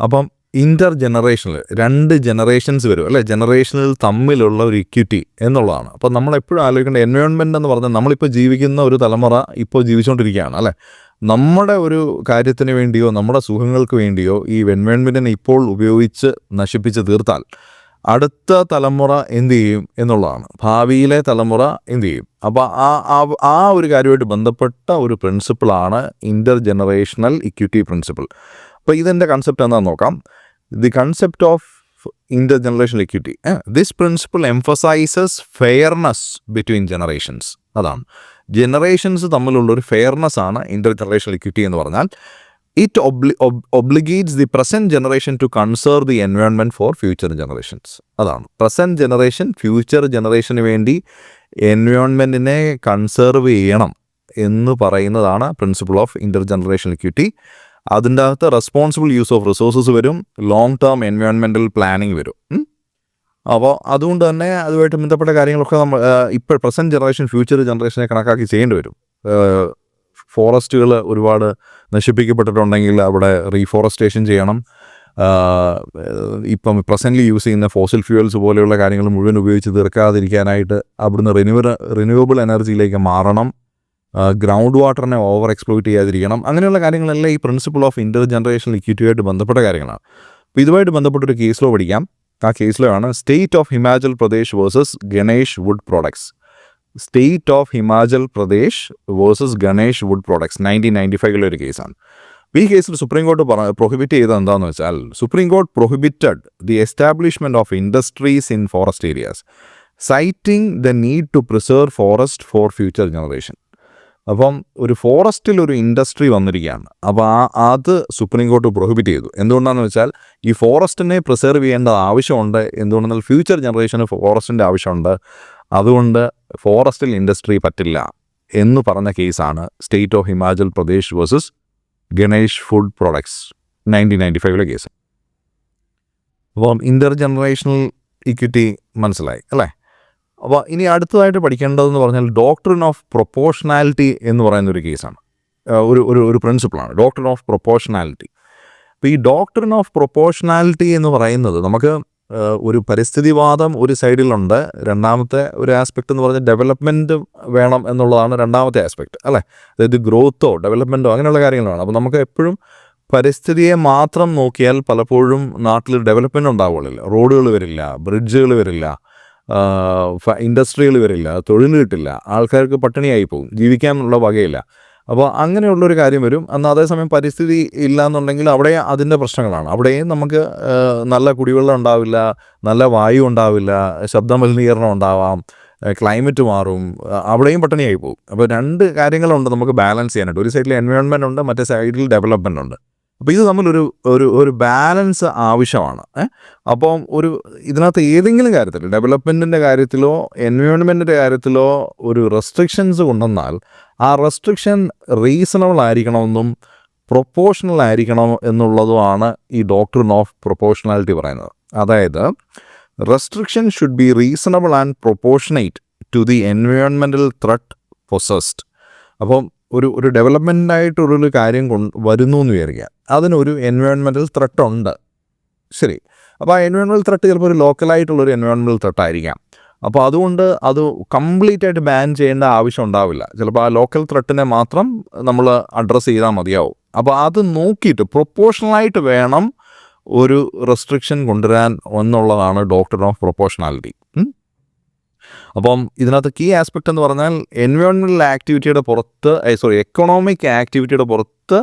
അപ്പം ഇൻ്റർ ജനറേഷണൽ 2 ജനറേഷൻസ് വരും അല്ലേ, ജനറേഷനിൽ തമ്മിലുള്ള ഒരു ഇക്വിറ്റി എന്നുള്ളതാണ്. അപ്പോൾ നമ്മളെപ്പോഴും ആലോചിക്കേണ്ട എൻവയോൺമെൻറ്റ് എന്ന് പറഞ്ഞാൽ നമ്മളിപ്പോൾ ജീവിക്കുന്ന ഒരു തലമുറ ഇപ്പോൾ ജീവിച്ചുകൊണ്ടിരിക്കുകയാണ് അല്ലേ. നമ്മുടെ ഒരു കാര്യത്തിന് വേണ്ടിയോ നമ്മുടെ സുഖങ്ങൾക്ക് വേണ്ടിയോ ഈ എൻവയോൺമെൻറ്റിനെ ഇപ്പോൾ ഉപയോഗിച്ച് നശിപ്പിച്ച് തീർത്താൽ അടുത്ത തലമുറ എന്ത് ചെയ്യും എന്നുള്ളതാണ്, ഭാവിയിലെ തലമുറ എന്ത് ചെയ്യും. അപ്പോൾ ആ ഒരു കാര്യമായിട്ട് ബന്ധപ്പെട്ട ഒരു പ്രിൻസിപ്പിളാണ് ഇൻ്റർ ജനറേഷണൽ ഇക്വിറ്റി പ്രിൻസിപ്പിൾ. അപ്പോൾ ഇതിൻ്റെ കൺസെപ്റ്റ് എന്താണെന്ന് നോക്കാം. The concept of intergenerational equity, this principle emphasises fairness between generations. അതാണ് ജനറേഷൻസ് തമ്മിലുള്ളൊരു ഫെയർനെസ് ആണ് ഇൻ്റർ ജനറേഷണൽ ഇക്വിറ്റി എന്ന് പറഞ്ഞാൽ. It obligates the present generation to conserve the environment for future generations. അതാണ് പ്രസൻറ്റ് ജനറേഷൻ ഫ്യൂച്ചർ ജനറേഷന് വേണ്ടി എൻവയോൺമെൻറ്റിനെ conserve ചെയ്യണം എന്ന് പറയുന്നതാണ് principle of intergenerational equity. അതിൻ്റെ അകത്ത് റെസ്പോൺസിബിൾ യൂസ് ഓഫ് റിസോഴ്സസ് വരും, ലോങ് ടേം എൻവയോൺമെൻറ്റൽ പ്ലാനിങ് വരും. അപ്പോൾ അതുകൊണ്ട് തന്നെ അതുമായിട്ട് ബന്ധപ്പെട്ട കാര്യങ്ങളൊക്കെ നമ്മൾ ഇപ്പോൾ പ്രസൻറ്റ് ജനറേഷൻ ഫ്യൂച്ചർ ജനറേഷനെ കണക്കാക്കി ചെയ്യേണ്ടി വരും. ഫോറസ്റ്റുകൾ ഒരുപാട് നശിപ്പിക്കപ്പെട്ടിട്ടുണ്ടെങ്കിൽ അവിടെ റീഫോറസ്റ്റേഷൻ ചെയ്യണം. ഇപ്പം പ്രസൻ്റ്ലി യൂസ് ചെയ്യുന്ന ഫോസിൽ ഫ്യൂവൽസ് പോലെയുള്ള കാര്യങ്ങൾ മുഴുവൻ ഉപയോഗിച്ച് തീർക്കാതിരിക്കാനായിട്ട് അവിടുന്ന് റിന്യൂവബിൾ എനർജിയിലേക്ക് മാറണം. ഗ്രൗണ്ട് വാട്ടറിനെ ഓവർ എക്സ്പ്ലോയിറ്റ് ചെയ്യാതിരിക്കണം. അങ്ങനെയുള്ള കാര്യങ്ങളെല്ലാം ഈ പ്രിൻസിപ്പിൾ ഓഫ് ഇൻ്റർ ജനറേഷണൽ ഇക്വിറ്റിയുമായിട്ട് ബന്ധപ്പെട്ട കാര്യങ്ങളാണ്. അപ്പോൾ ഇതുമായിട്ട് ബന്ധപ്പെട്ടൊരു കേസ് ലോ പഠിക്കാം. ആ കേസ് ലോ ആണ് State of Himachal Pradesh versus Ganesh Wood Products. State of Himachal Pradesh versus Ganesh Wood Products 1995 ഒരു കേസാണ്. ഈ കേസിൽ സുപ്രീം കോർട്ട് പ്രൊഹിബിറ്റ് ചെയ്തത് എന്താണെന്ന് വെച്ചാൽ, Supreme Court prohibited the establishment of industries in forest areas citing the need to preserve forest for future generation. അപ്പം ഒരു ഫോറസ്റ്റിൽ ഒരു ഇൻഡസ്ട്രി വന്നിരിക്കുകയാണ്. അപ്പോൾ അത് സുപ്രീം കോർട്ട് പ്രൊഹിബിറ്റ് ചെയ്തു. എന്തുകൊണ്ടാണെന്ന് വെച്ചാൽ ഈ ഫോറസ്റ്റിനെ പ്രിസർവ് ചെയ്യേണ്ട ആവശ്യമുണ്ട്. എന്തുകൊണ്ടെന്നാൽ ഫ്യൂച്ചർ ജനറേഷന് ഫോറസ്റ്റിൻ്റെ ആവശ്യമുണ്ട്. അതുകൊണ്ട് ഫോറസ്റ്റിൽ ഇൻഡസ്ട്രി പറ്റില്ല എന്ന് പറഞ്ഞ കേസാണ് state of Himachal Pradesh versus Ganesh food products 1995 case. അപ്പം ഇൻ്റർ ജനറേഷണൽ ഇക്വിറ്റി മനസ്സിലായി അല്ലേ. അപ്പോൾ ഇനി അടുത്തതായിട്ട് പഠിക്കേണ്ടതെന്ന് പറഞ്ഞാൽ ഡോക്ട്രിൻ ഓഫ് പ്രൊപ്പോർഷണാലിറ്റി എന്ന് പറയുന്നൊരു കേസാണ്, ഒരു പ്രിൻസിപ്പിളാണ് ഡോക്ട്രിൻ ഓഫ് പ്രൊപ്പോർഷണാലിറ്റി. അപ്പോൾ ഈ ഡോക്ട്രിൻ ഓഫ് പ്രൊപ്പോർഷണാലിറ്റി എന്ന് പറയുന്നത് നമുക്ക് ഒരു പരിസ്ഥിതിവാദം ഒരു സൈഡിലുണ്ട്, രണ്ടാമത്തെ ഒരു ആസ്പെക്റ്റ് എന്ന് പറഞ്ഞാൽ ഡെവലപ്മെൻറ്റ് വേണം എന്നുള്ളതാണ് രണ്ടാമത്തെ ആസ്പെക്റ്റ്, അല്ലേ? അതായത് ഗ്രോത്തോ ഡെവലപ്മെൻറ്റോ അങ്ങനെയുള്ള കാര്യങ്ങളാണ്. അപ്പോൾ നമുക്ക് എപ്പോഴും പരിസ്ഥിതിയെ മാത്രം നോക്കിയാൽ പലപ്പോഴും നാട്ടിൽ ഡെവലപ്മെൻറ്റ് ഉണ്ടാവുകയില്ല, റോഡുകൾ വരില്ല, ബ്രിഡ്ജുകൾ വരില്ല, ഇൻഡസ്ട്രികൾ വരില്ല, തൊഴിൽ കിട്ടില്ല, ആൾക്കാർക്ക് പട്ടിണിയായി പോകും, ജീവിക്കാനുള്ള വകയില്ല. അപ്പോൾ അങ്ങനെയുള്ളൊരു കാര്യം വരും. എന്നാൽ അതേസമയം പരിസ്ഥിതി ഇല്ല എന്നുണ്ടെങ്കിൽ അവിടെ അതിൻ്റെ പ്രശ്നങ്ങളാണ്. അവിടെയും നമുക്ക് നല്ല കുടിവെള്ളം ഉണ്ടാവില്ല, നല്ല വായു ഉണ്ടാവില്ല, ശബ്ദമലിനീകരണം ഉണ്ടാവാം, ക്ലൈമറ്റ് മാറും, അവിടെയും പട്ടിണിയായി പോകും. അപ്പോൾ രണ്ട് കാര്യങ്ങളുണ്ട് നമുക്ക് ബാലൻസ് ചെയ്യാനായിട്ട്. ഒരു സൈഡിൽ എൻവയോൺമെൻറ്റ് ഉണ്ട്, മറ്റേ സൈഡിൽ ഡെവലപ്മെൻ്റ് ഉണ്ട്. അപ്പോൾ ഇത് തമ്മിലൊരു ഒരു ബാലൻസ് ആവശ്യമാണ്. അപ്പം ഇതിനകത്ത് ഏതെങ്കിലും കാര്യത്തിൽ ഡെവലപ്മെൻറ്റിൻ്റെ കാര്യത്തിലോ എൻവയോൺമെൻറ്റിൻ്റെ കാര്യത്തിലോ ഒരു റെസ്ട്രിക്ഷൻസ് കൊണ്ടുവന്നാൽ ആ റെസ്ട്രിക്ഷൻ റീസണബിൾ ആയിരിക്കണമെന്നും പ്രൊപ്പോർഷണൽ ആയിരിക്കണം എന്നുള്ളതുമാണ് ഈ ഡോക്ട്രിൻ ഓഫ് പ്രൊപ്പോർഷണാലിറ്റി പറയുന്നത്. അതായത് restriction should be reasonable and proportionate to the environmental threat possessed. അപ്പം ഒരു ഡെവലപ്മെൻറ്റായിട്ടൊരു കാര്യം വരുന്നു എന്ന് വിചാരിക്കുക, അതിനൊരു എൻവയോൺമെൻറ്റൽ ത്രെട്ട് ഉണ്ട്, ശരി. അപ്പോൾ ആ എൻവയോൺമെൻറ്റൽ ത്രെട്ട് ചിലപ്പോൾ ഒരു ലോക്കലായിട്ടുള്ളൊരു എൻവയോൺമെൻറ്റൽ ത്രെട്ടായിരിക്കാം. അപ്പോൾ അതുകൊണ്ട് അത് കംപ്ലീറ്റ് ആയിട്ട് ബാൻ ചെയ്യേണ്ട ആവശ്യം ഉണ്ടാവില്ല. ചിലപ്പോൾ ആ ലോക്കൽ ത്രെട്ടിനെ മാത്രം നമ്മൾ അഡ്രസ്സ് ചെയ്താൽ മതിയാവും. അപ്പോൾ അത് നോക്കിയിട്ട് പ്രൊപ്പോർഷണലായിട്ട് വേണം ഒരു റെസ്ട്രിക്ഷൻ കൊണ്ടുവരാൻ എന്നുള്ളതാണ് ഡോക്ട്രിൻ ഓഫ് പ്രൊപ്പോർഷണാലിറ്റി. അപ്പം ഇതിനകത്ത് കീ ആസ്പെക്റ്റ് എന്ന് പറഞ്ഞാൽ എൻവയോൺമെൻറ്റൽ ആക്ടിവിറ്റിയുടെ പുറത്ത് എക്കണോമിക് ആക്ടിവിറ്റിയുടെ പുറത്ത്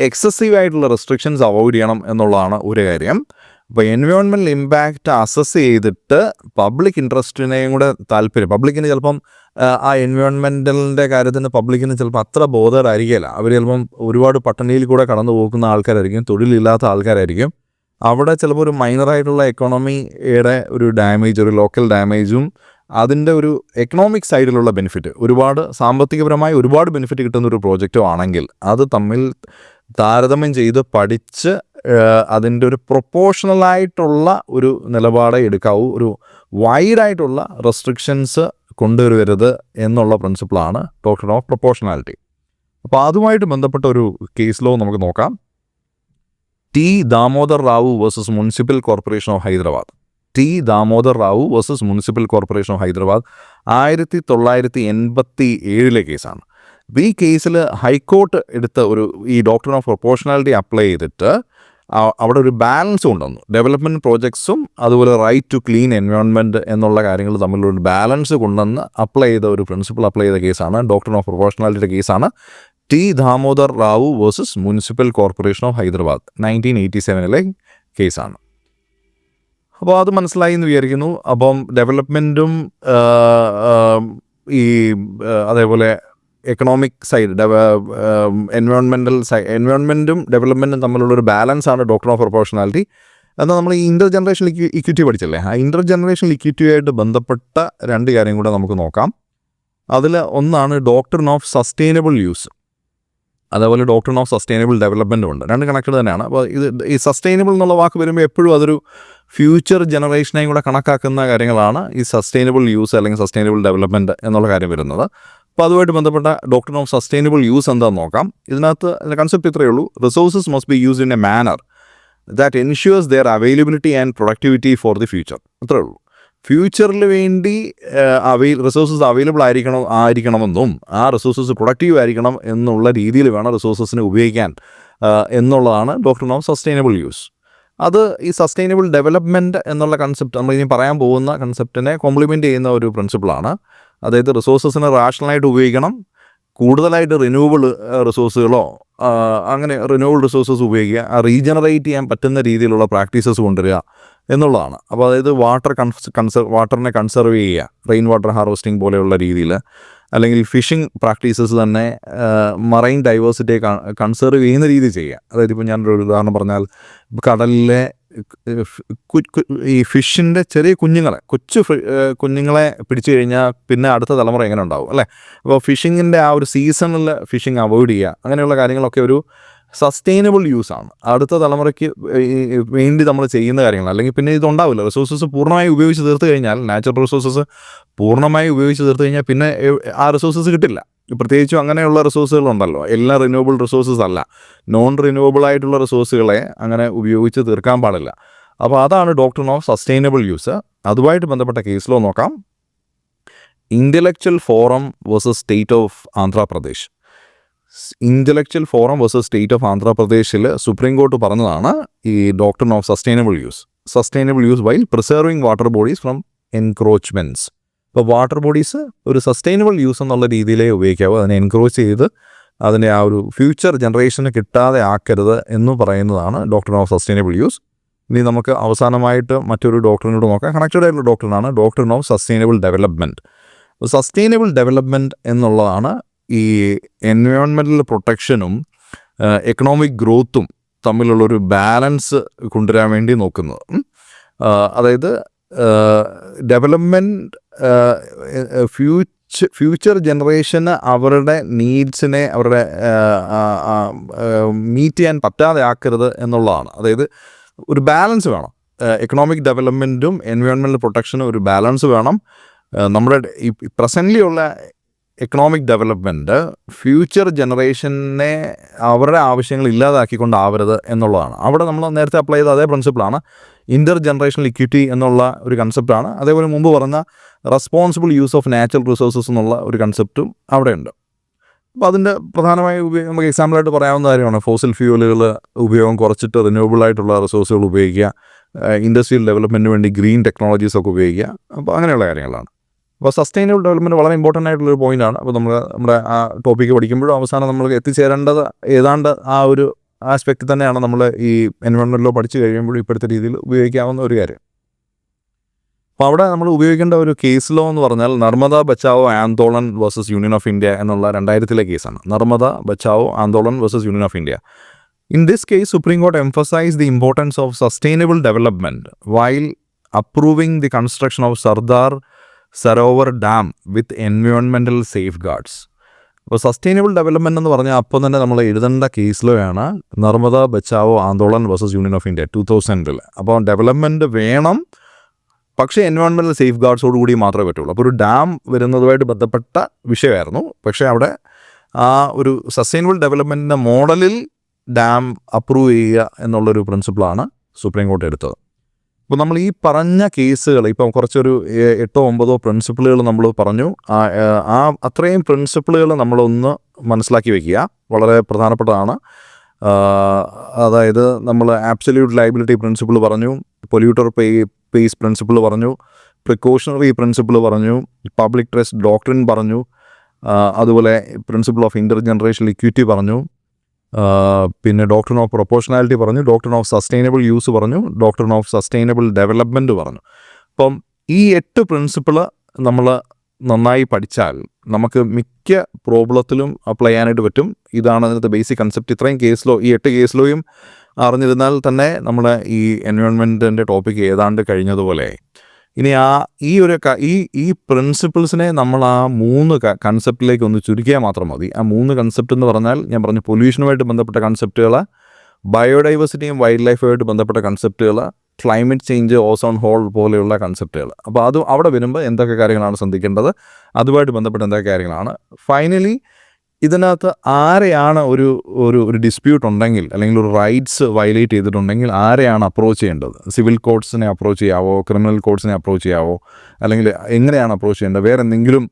എക്സസീവ് ആയിട്ടുള്ള റെസ്ട്രിക്ഷൻസ് അവോയ്ഡ് ചെയ്യണം എന്നുള്ളതാണ് ഒരു കാര്യം. അപ്പോൾ എൻവയോൺമെൻറ്റൽ ഇമ്പാക്റ്റ് അസസ് ചെയ്തിട്ട് പബ്ലിക് ഇൻട്രസ്റ്റിനെയും കൂടെ പബ്ലിക്കിന് ചിലപ്പം ആ എൻവയോൺമെൻറ്റലിൻ്റെ കാര്യത്തിന് പബ്ലിക്കിന് ചിലപ്പോൾ അത്ര ബോധരായിരിക്കില്ല. അവർ ചിലപ്പം ഒരുപാട് പട്ടിണിയിൽ കൂടെ കടന്നു പോകുന്ന ആൾക്കാരായിരിക്കും, തൊഴിലില്ലാത്ത ആൾക്കാരായിരിക്കും. അവിടെ ചിലപ്പോൾ ഒരു മൈനറായിട്ടുള്ള എക്കോണമിയുടെ ഒരു ഡാമേജ്, ഒരു ലോക്കൽ ഡാമേജും അതിൻ്റെ ഒരു എക്കണോമിക് സൈഡിലുള്ള ബെനിഫിറ്റ്, സാമ്പത്തികപരമായി ഒരുപാട് ബെനിഫിറ്റ് കിട്ടുന്ന ഒരു പ്രോജക്റ്റും ആണെങ്കിൽ അത് തമ്മിൽ താരതമ്യം ചെയ്ത് പഠിച്ച് അതിൻ്റെ ഒരു പ്രൊപ്പോർഷണലായിട്ടുള്ള ഒരു നിലപാടേ എടുക്കാവൂ. ഒരു വൈഡായിട്ടുള്ള റെസ്ട്രിക്ഷൻസ് കൊണ്ടുവരരുത് എന്നുള്ള പ്രിൻസിപ്പിളാണ് ഡോക്ട്രിൻ ഓഫ് പ്രൊപ്പോർഷണാലിറ്റി. അപ്പോൾ അതുമായിട്ട് ബന്ധപ്പെട്ട ഒരു കേസ് ലോ നമുക്ക് നോക്കാം. T Damodar Rao versus municipal corporation of Hyderabad. T Damodar Rao versus municipal corporation of Hyderabad 1987 കേസാണ്. ഈ കേസിൽ ഹൈക്കോർട്ട് എടുത്ത ഈ ഡോക്ട്രിൻ ഓഫ് പ്രൊപ്പോർഷണാലിറ്റി അപ്ലൈ ചെയ്തിട്ട് അവിടെ ഒരു ബാലൻസ് കൊണ്ടുവന്നു. ഡെവലപ്മെൻറ്റ് പ്രോജക്ട്സും അതുപോലെ റൈറ്റ് ടു ക്ലീൻ എൻവയോൺമെൻറ്റ് എന്നുള്ള കാര്യങ്ങൾ തമ്മിലൊരു ബാലൻസ് കൊണ്ടുവന്ന് അപ്ലൈ ചെയ്ത ഒരു പ്രിൻസിപ്പിൾ അപ്ലൈ ചെയ്ത കേസാണ്, ഡോക്ട്രിൻ ഓഫ് പ്രൊപ്പോർഷണാലിറ്റിയുടെ കേസാണ്. T Damodar Rao versus municipal corporation of Hyderabad 1987 കേസാണ്. അപ്പോൾ അത് മനസ്സിലായി എന്ന് വിചാരിക്കുന്നു. അപ്പം ഡെവലപ്മെൻറ്റും അതേപോലെ എക്കണോമിക് സൈഡ് എൻവയോൺമെൻറ്റും ഡെവലപ്മെൻറ്റും തമ്മിലുള്ളൊരു ബാലൻസാണ് ഡോക്ട്രിൻ ഓഫ് പ്രൊപ്പോർഷണാലിറ്റി. എന്നാൽ നമ്മൾ ഈ ഇൻ്റർ ജനറേഷൻ ഇക്വിറ്റി പഠിച്ചല്ലേ, ആ ഇൻ്റർ ജനറേഷൻ ഇക്വിറ്റിയായിട്ട് ബന്ധപ്പെട്ട രണ്ട് കാര്യം കൂടെ നമുക്ക് നോക്കാം. അതിൽ ഒന്നാണ് ഡോക്ട്രിൻ ഓഫ് സസ്റ്റൈനബിൾ യൂസ്, അതേപോലെ ഡോക്ട്രിൻ ഓഫ് സസ്റ്റൈനബിൾ ഡെവലപ്മെൻറ്റും ഉണ്ട്. രണ്ട് കണക്റ്റഡ് തന്നെയാണ്. അപ്പോൾ ഈ സസ്റ്റൈനബിൾ എന്നുള്ള വാക്ക് വരുമ്പോൾ എപ്പോഴും അതൊരു ഫ്യൂച്ചർ ജനറേഷനെയും കൂടെ കണക്കാക്കുന്ന കാര്യങ്ങളാണ് ഈ സസ്റ്റൈനബിൾ യൂസ് അല്ലെങ്കിൽ സസ്റ്റൈനബിൾ ഡെവലപ്മെൻറ്റ് എന്നുള്ള കാര്യം വരുന്നത്. അപ്പോൾ അതുമായിട്ട് ബന്ധപ്പെട്ട ഡോക്ട്രിൻ ഓഫ് സസ്റ്റൈനബിൾ യൂസ് എന്താണെന്ന് നോക്കാം. ഇതിനകത്ത് കൺസെപ്റ്റ് ഇത്രയേ ഉള്ളൂ: resources must be used in a manner that ensures their availability and productivity for the future. അത്രയേ ഉള്ളൂ. ഫ്യൂച്ചറിൽ വേണ്ടി റിസോഴ്സസ് അവൈലബിൾ ആയിരിക്കണമെന്നും ആ റിസോഴ്സസ് പ്രൊഡക്റ്റീവ് ആയിരിക്കണം എന്നുള്ള രീതിയിൽ വേണം റിസോഴ്സസിനെ ഉപയോഗിക്കാൻ എന്നുള്ളതാണ് ഡോക്ട്രിൻ ഓഫ് സസ്റ്റൈനബിൾ യൂസ്. അത് ഈ സസ്റ്റൈനബിൾ ഡെവലപ്മെൻറ്റ് എന്നുള്ള കൺസെപ്റ്റ്, നമ്മൾ ഇനി പറയാൻ പോകുന്ന കൺസെപ്റ്റിനെ കോംപ്ലിമെൻ്റ് ചെയ്യുന്ന ഒരു പ്രിൻസിപ്പിളാണ്. അതായത് റിസോഴ്സസിനെ റാഷണലായിട്ട് ഉപയോഗിക്കണം, കൂടുതലായിട്ട് റിന്യൂവബിൾ റിസോഴ്സുകളോ അങ്ങനെ റിന്യൂവബിൾ റിസോഴ്സസ് ഉപയോഗിക്കുക, റീജനറേറ്റ് ചെയ്യാൻ പറ്റുന്ന രീതിയിലുള്ള പ്രാക്ടീസസ് കൊണ്ടുവരിക എന്നുള്ളതാണ്. അപ്പോൾ അതായത് വാട്ടറിനെ കൺസർവ് ചെയ്യുക, റെയിൻ വാട്ടർ ഹാർവെസ്റ്റിംഗ് പോലെയുള്ള രീതിയിൽ, അല്ലെങ്കിൽ ഫിഷിംഗ് പ്രാക്ടീസസ് തന്നെ മറൈൻ ഡൈവേഴ്സിറ്റിയെ കൺസർവ് ചെയ്യുന്ന രീതി ചെയ്യുക. അതായത് ഇപ്പോൾ ഞാനൊരു ഉദാഹരണം പറഞ്ഞാൽ, കടലിലെ ഈ ഫിഷിൻ്റെ ചെറിയ കുഞ്ഞുങ്ങളെ പിടിച്ചു കഴിഞ്ഞാൽ പിന്നെ അടുത്ത തലമുറ എങ്ങനെ ഉണ്ടാവും, അല്ലേ? അപ്പോൾ ഫിഷിങ്ങിൻ്റെ ആ ഒരു സീസണിൽ ഫിഷിംഗ് അവോയ്ഡ് ചെയ്യുക, അങ്ങനെയുള്ള കാര്യങ്ങളൊക്കെ ഒരു സസ്റ്റൈനബിൾ യൂസാണ്. അടുത്ത തലമുറയ്ക്ക് വേണ്ടി നമ്മൾ ചെയ്യുന്ന കാര്യങ്ങൾ. അല്ലെങ്കിൽ പിന്നെ ഇതുണ്ടാവില്ല. റിസോഴ്സസ് പൂർണ്ണമായി ഉപയോഗിച്ച് തീർത്ത് കഴിഞ്ഞാൽ, നാച്ചുറൽ റിസോഴ്സസ് പൂർണ്ണമായി ഉപയോഗിച്ച് തീർത്ത് കഴിഞ്ഞാൽ പിന്നെ ആ റിസോഴ്സസ് കിട്ടില്ല. പ്രത്യേകിച്ചും അങ്ങനെയുള്ള റിസോഴ്സുകളുണ്ടല്ലോ. എല്ലാം റിന്യൂവബിൾ റിസോഴ്സസ് അല്ല. നോൺ റിന്യൂവബിൾ ആയിട്ടുള്ള റിസോഴ്സുകളെ അങ്ങനെ ഉപയോഗിച്ച് തീർക്കാൻ പാടില്ല. അപ്പോൾ അതാണ് ഡോക്ട്രിൻ ഓഫ് സസ്റ്റൈനബിൾ യൂസ്. അതുമായിട്ട് ബന്ധപ്പെട്ട കേസ് ലോ നോക്കാം. Intellectual Forum versus State of Andhra Pradesh. Intellectual Forum versus State of ആന്ധ്രാപ്രദേശിൽ സുപ്രീം കോർട്ട് പറഞ്ഞതാണ് ഈ doctrine of sustainable use while preserving water bodies from encroachments. ഇപ്പോൾ വാട്ടർ ബോഡീസ് ഒരു സസ്റ്റൈനബിൾ യൂസ് എന്നുള്ള രീതിയിലേ ഉപയോഗിക്കാവൂ. അതിനെ എൻക്രോച്ച് ചെയ്ത് അതിനെ ആ ഒരു ഫ്യൂച്ചർ ജനറേഷന് കിട്ടാതെ ആക്കരുത് എന്ന് പറയുന്നതാണ് ഡോക്ട്രിൻ ഓഫ് സസ്റ്റൈനബിൾ യൂസ്. ഇനി നമുക്ക് അവസാനമായിട്ട് മറ്റൊരു ഡോക്ട്രിനോട് നോക്കാം. കണക്റ്റഡ് ആയിട്ടുള്ള ഡോക്ട്രിനാണ് doctrine of sustainable development. Sustainable development എന്നുള്ളതാണ് ഈ എൻവയോൺമെൻറ്റൽ പ്രൊട്ടക്ഷനും എക്കണോമിക് ഗ്രോത്തും തമ്മിലുള്ളൊരു ബാലൻസ് കൊണ്ടുവരാൻ വേണ്ടി നോക്കുന്നത്. അതായത് ഡെവലപ്മെൻറ്റ് ഫ്യൂച്ചർ ജനറേഷന് അവരുടെ നീഡ്സിനെ അവരുടെ മീറ്റ് ചെയ്യാൻ പറ്റാതെ ആക്കരുത് എന്നുള്ളതാണ്. അതായത് ഒരു ബാലൻസ് വേണം. എക്കണോമിക് ഡെവലപ്മെൻറ്റും എൻവയോൺമെൻറ്റൽ പ്രൊട്ടക്ഷനും ഒരു ബാലൻസ് വേണം. നമ്മുടെ ഈ പ്രസൻ്റ്ലി ഉള്ള എക്കണോമിക് ഡെവലപ്മെൻറ്റ് ഫ്യൂച്ചർ ജനറേഷനെ അവരുടെ ആവശ്യങ്ങൾ ഇല്ലാതാക്കിക്കൊണ്ടാവരുത് എന്നുള്ളതാണ്. അവിടെ നമ്മൾ നേരത്തെ അപ്ലൈ ചെയ്ത അതേ പ്രിൻസിപ്പിളാണ്. ഇൻ്റർ ജനറേഷണൽ ഇക്വിറ്റി എന്നുള്ള ഒരു കൺസെപ്റ്റാണ്. അതേപോലെ മുമ്പ് പറഞ്ഞ responsible use of natural resources എന്നുള്ള ഒരു കൺസെപ്റ്റും അവിടെയുണ്ട്. അപ്പോൾ അതിൻ്റെ പ്രധാനമായി നമുക്ക് എക്സാമ്പിളായിട്ട് പറയാവുന്ന കാര്യമാണ് ഫോസിൽ ഫ്യൂവലുകൾ ഉപയോഗം കുറച്ചിട്ട് റിന്യൂവബിൾ ആയിട്ടുള്ള റിസോഴ്സുകൾ ഉപയോഗിക്കുക, ഇൻഡസ്ട്രിയൽ ഡെവലപ്മെൻറ്റിന് വേണ്ടി ഗ്രീൻ ടെക്നോളജീസ് ഒക്കെ ഉപയോഗിക്കുക. അപ്പോൾ അങ്ങനെയുള്ള കാര്യങ്ങളാണ്. അപ്പോൾ സസ്റ്റൈനബിൾ ഡെവലപ്മെൻറ്റ് വളരെ ഇമ്പോർട്ടൻ്റ് ആയിട്ടുള്ളൊരു പോയിൻ്റാണ്. അപ്പോൾ നമ്മുടെ ആ ടോപ്പിക്ക് പഠിക്കുമ്പോഴും അവസാനം നമ്മൾ എത്തിച്ചേരേണ്ടത് ഏതാണ്ട് ആ ഒരു ആസ്പെക്റ്റ് തന്നെയാണ് നമ്മൾ ഈ എൻവയോൺമെൻറ്റ് ലോ പഠിച്ചു കഴിയുമ്പോഴും ഇപ്പോഴത്തെ രീതിയിൽ ഉപയോഗിക്കാവുന്ന ഒരു കാര്യം. അപ്പോൾ അവിടെ നമ്മൾ ഉപയോഗിക്കേണ്ട ഒരു കേസ് ലോ എന്ന് പറഞ്ഞാൽ Narmada Bachao Andolan versus Union of India എന്നുള്ള 2000 കേസാണ്. Narmada Bachao Andolan versus Union of India. In this case, Supreme Court emphasized the importance of sustainable development while approving the construction of Sardar Sarovar Dam with environmental safeguards. അപ്പോൾ sustainable development എന്ന് പറഞ്ഞാൽ അപ്പം തന്നെ നമ്മൾ എഴുതേണ്ട കേസിലാണ് Narmada Bachao Andolan versus Union of India 2000. അപ്പോൾ development വേണം, പക്ഷേ എൻവയോൺമെൻറ്റൽ സേഫ് ഗാർഡ്സോടുകൂടി മാത്രമേ പറ്റുള്ളൂ. അപ്പോൾ ഒരു ഡാം വരുന്നതുമായിട്ട് ബന്ധപ്പെട്ട വിഷയമായിരുന്നു. പക്ഷേ അവിടെ ആ ഒരു സസ്റ്റൈനബിൾ ഡെവലപ്മെൻറ്റിൻ്റെ മോഡലിൽ ഡാം അപ്രൂവ് ചെയ്യുക എന്നുള്ളൊരു പ്രിൻസിപ്പിളാണ് സുപ്രീം കോർട്ട് എടുത്തത്. അപ്പോൾ നമ്മൾ ഈ പറഞ്ഞ കേസുകൾ ഇപ്പം കുറച്ചൊരു 8-9 പ്രിൻസിപ്പിളുകൾ നമ്മൾ പറഞ്ഞു. ആ അത്രയും പ്രിൻസിപ്പിളുകൾ നമ്മളൊന്ന് മനസ്സിലാക്കി വയ്ക്കുക, വളരെ പ്രധാനപ്പെട്ടതാണ്. അതായത് നമ്മൾ ആബ്സല്യൂട്ട് ലയബിലിറ്റി പ്രിൻസിപ്പിൾ പറഞ്ഞു, പൊല്യൂട്ടർ പേസ് പ്രിൻസിപ്പിൾ പറഞ്ഞു, പ്രിക്കോഷണറി പ്രിൻസിപ്പിൾ പറഞ്ഞു, പബ്ലിക് ട്രസ്റ്റ് ഡോക്ട്രിൻ പറഞ്ഞു, അതുപോലെ principle of intergenerational equity പറഞ്ഞു, പിന്നെ ഡോക്ട്രിൻ ഓഫ് പ്രൊപ്പോർഷണാലിറ്റി പറഞ്ഞു, ഡോക്ട്രിൻ ഓഫ് സസ്റ്റൈനബിൾ യൂസ് പറഞ്ഞു, ഡോക്ട്രിൻ ഓഫ് സസ്റ്റൈനബിൾ ഡെവലപ്മെൻറ്റ് പറഞ്ഞു. അപ്പം ഈ 8 പ്രിൻസിപ്പിൾ നമ്മൾ നന്നായി പഠിച്ചാൽ നമുക്ക് മിക്ക പ്രോബ്ലത്തിലും അപ്ലൈ ചെയ്യാനായിട്ട് പറ്റും. ഇതാണ് അതിനകത്ത് ബേസിക് കൺസെപ്റ്റ്. ഇത്രയും കേസ് ലോ, ഈ 8 കേസ് ലോയും അറിഞ്ഞിരുന്നാൽ തന്നെ നമ്മുടെ ഈ എൻവയോൺമെൻറ്റിൻ്റെ ടോപ്പിക്ക് ഏതാണ്ട് കഴിഞ്ഞതുപോലെ. ഇനി ഈ പ്രിൻസിപ്പിൾസിനെ നമ്മൾ ആ 3 കൺസെപ്റ്റിലേക്ക് ഒന്ന് ചുരുക്കിയാൽ മാത്രം മതി. ആ 3 കൺസെപ്റ്റ് എന്ന് പറഞ്ഞാൽ ഞാൻ പറഞ്ഞു പൊല്യൂഷനുമായിട്ട് ബന്ധപ്പെട്ട കൺസെപ്റ്റുകൾ, ബയോഡൈവേഴ്സിറ്റിയും വൈൽഡ് ലൈഫുമായിട്ട് ബന്ധപ്പെട്ട കൺസെപ്റ്റുകൾ, ക്ലൈമറ്റ് ചേഞ്ച്, ഓസോൺ ഹോൾ പോലെയുള്ള കൺസെപ്റ്റുകൾ. അപ്പോൾ അത് അവിടെ വരുമ്പോൾ എന്തൊക്കെ കാര്യങ്ങളാണ് ശ്രദ്ധിക്കേണ്ടത്, അതുമായിട്ട് ബന്ധപ്പെട്ട എന്തൊക്കെ കാര്യങ്ങളാണ്. ഫൈനലി ഇതിനകത്ത് ആരെയാണ് ഒരു ഡിസ്പ്യൂട്ട് ഉണ്ടെങ്കിൽ അല്ലെങ്കിൽ ഒരു റൈറ്റ്സ് വയലേറ്റ് ചെയ്തിട്ടുണ്ടെങ്കിൽ ആരെയാണ് അപ്രോച്ച് ചെയ്യേണ്ടത്? സിവിൽ കോർട്സിനെ അപ്രോച്ച് ചെയ്യാവോ, ക്രിമിനൽ കോർട്സിനെ അപ്രോച്ച് ചെയ്യാവോ, അല്ലെങ്കിൽ എങ്ങനെയാണ് അപ്രോച്ച് ചെയ്യേണ്ടത്, വേറെ എന്തെങ്കിലും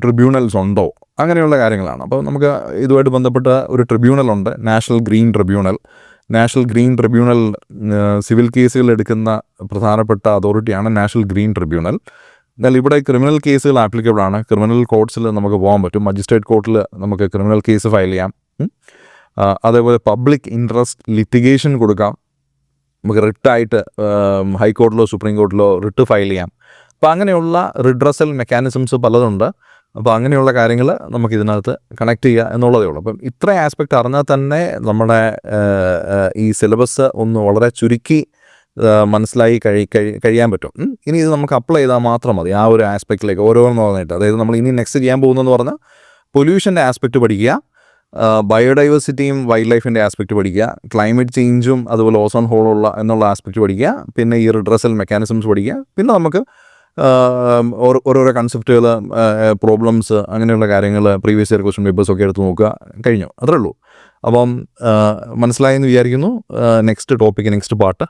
ട്രിബ്യൂണൽസ് ഉണ്ടോ, അങ്ങനെയുള്ള കാര്യങ്ങളാണ്. അപ്പോൾ നമുക്ക് ഇതുമായിട്ട് ബന്ധപ്പെട്ട ഒരു ട്രിബ്യൂണലുണ്ട്, നാഷണൽ ഗ്രീൻ ട്രിബ്യൂണൽ. സിവിൽ കേസുകൾ എടുക്കുന്ന പ്രധാനപ്പെട്ട അതോറിറ്റിയാണ് നാഷണൽ ഗ്രീൻ ട്രിബ്യൂണൽ. എന്നാൽ ഇവിടെ ക്രിമിനൽ കേസുകൾ ആപ്ലിക്കബിൾ ആണ്. ക്രിമിനൽ കോർട്സിൽ നമുക്ക് പോകാൻ പറ്റും. മജിസ്ട്രേറ്റ് കോർട്ടിൽ നമുക്ക് ക്രിമിനൽ കേസ് ഫയൽ ചെയ്യാം. അതേപോലെ പബ്ലിക് ഇൻട്രസ്റ്റ് ലിറ്റിഗേഷൻ കൊടുക്കാം. നമുക്ക് റിട്ടായിട്ട് ഹൈക്കോർട്ടിലോ സുപ്രീം കോർട്ടിലോ റിട്ട് ഫയൽ ചെയ്യാം. അപ്പോൾ അങ്ങനെയുള്ള റിഡ്രസൽ മെക്കാനിസംസ് പലതുണ്ട്. അപ്പോൾ അങ്ങനെയുള്ള കാര്യങ്ങൾ നമുക്കിതിനകത്ത് കണക്ട് ചെയ്യുക എന്നുള്ളതേ ഉള്ളൂ. അപ്പം ഇത്ര ആസ്പെക്റ്റ് അറിഞ്ഞാൽ തന്നെ നമ്മുടെ ഈ സിലബസ് ഒന്ന് വളരെ ചുരുക്കി മനസ്സിലായി കഴിയാൻ പറ്റും. ഇനി ഇത് നമുക്ക് അപ്ലൈ ചെയ്താൽ മാത്രം മതി ആ ഒരു ആസ്പെക്റ്റിലേക്ക് ഓരോന്ന് പറഞ്ഞിട്ട്. അതായത് നമ്മൾ ഇനി നെക്സ്റ്റ് ചെയ്യാൻ പോകുന്നതെന്ന് പറഞ്ഞാൽ പൊല്യൂഷൻ്റെ ആസ്പെക്റ്റ് പഠിക്കുക, ബയോഡൈവേഴ്സിറ്റിയും വൈൽഡ് ലൈഫിൻ്റെ ആസ്പെക്റ്റ് പഠിക്കുക, ക്ലൈമറ്റ് ചേഞ്ചും അതുപോലെ ഓസോൺ ഹോളുള്ള എന്നുള്ള ആസ്പെക്റ്റ് പഠിക്കുക, പിന്നെ ഈ റിഡ്രസൽ മെക്കാനിസംസ് പഠിക്കുക, പിന്നെ നമുക്ക് ഓരോരോ കൺസെപ്റ്റുകൾ, പ്രോബ്ലംസ്, അങ്ങനെയുള്ള കാര്യങ്ങൾ പ്രീവിയസ് ഇയർ ക്വസ്റ്റ്യൻ പേപ്പേഴ്സൊക്കെ എടുത്ത് നോക്കുക, കഴിഞ്ഞു. അത്രേ ഉള്ളൂ. അപ്പം മനസ്സിലായെന്ന് വിചാരിക്കുന്നു. നെക്സ്റ്റ് ടോപ്പിക്ക്, നെക്സ്റ്റ് പാർട്ട്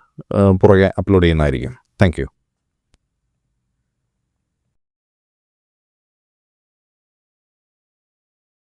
പുറകെ അപ്ലോഡ് ചെയ്യുന്നതായിരിക്കും. Thank you.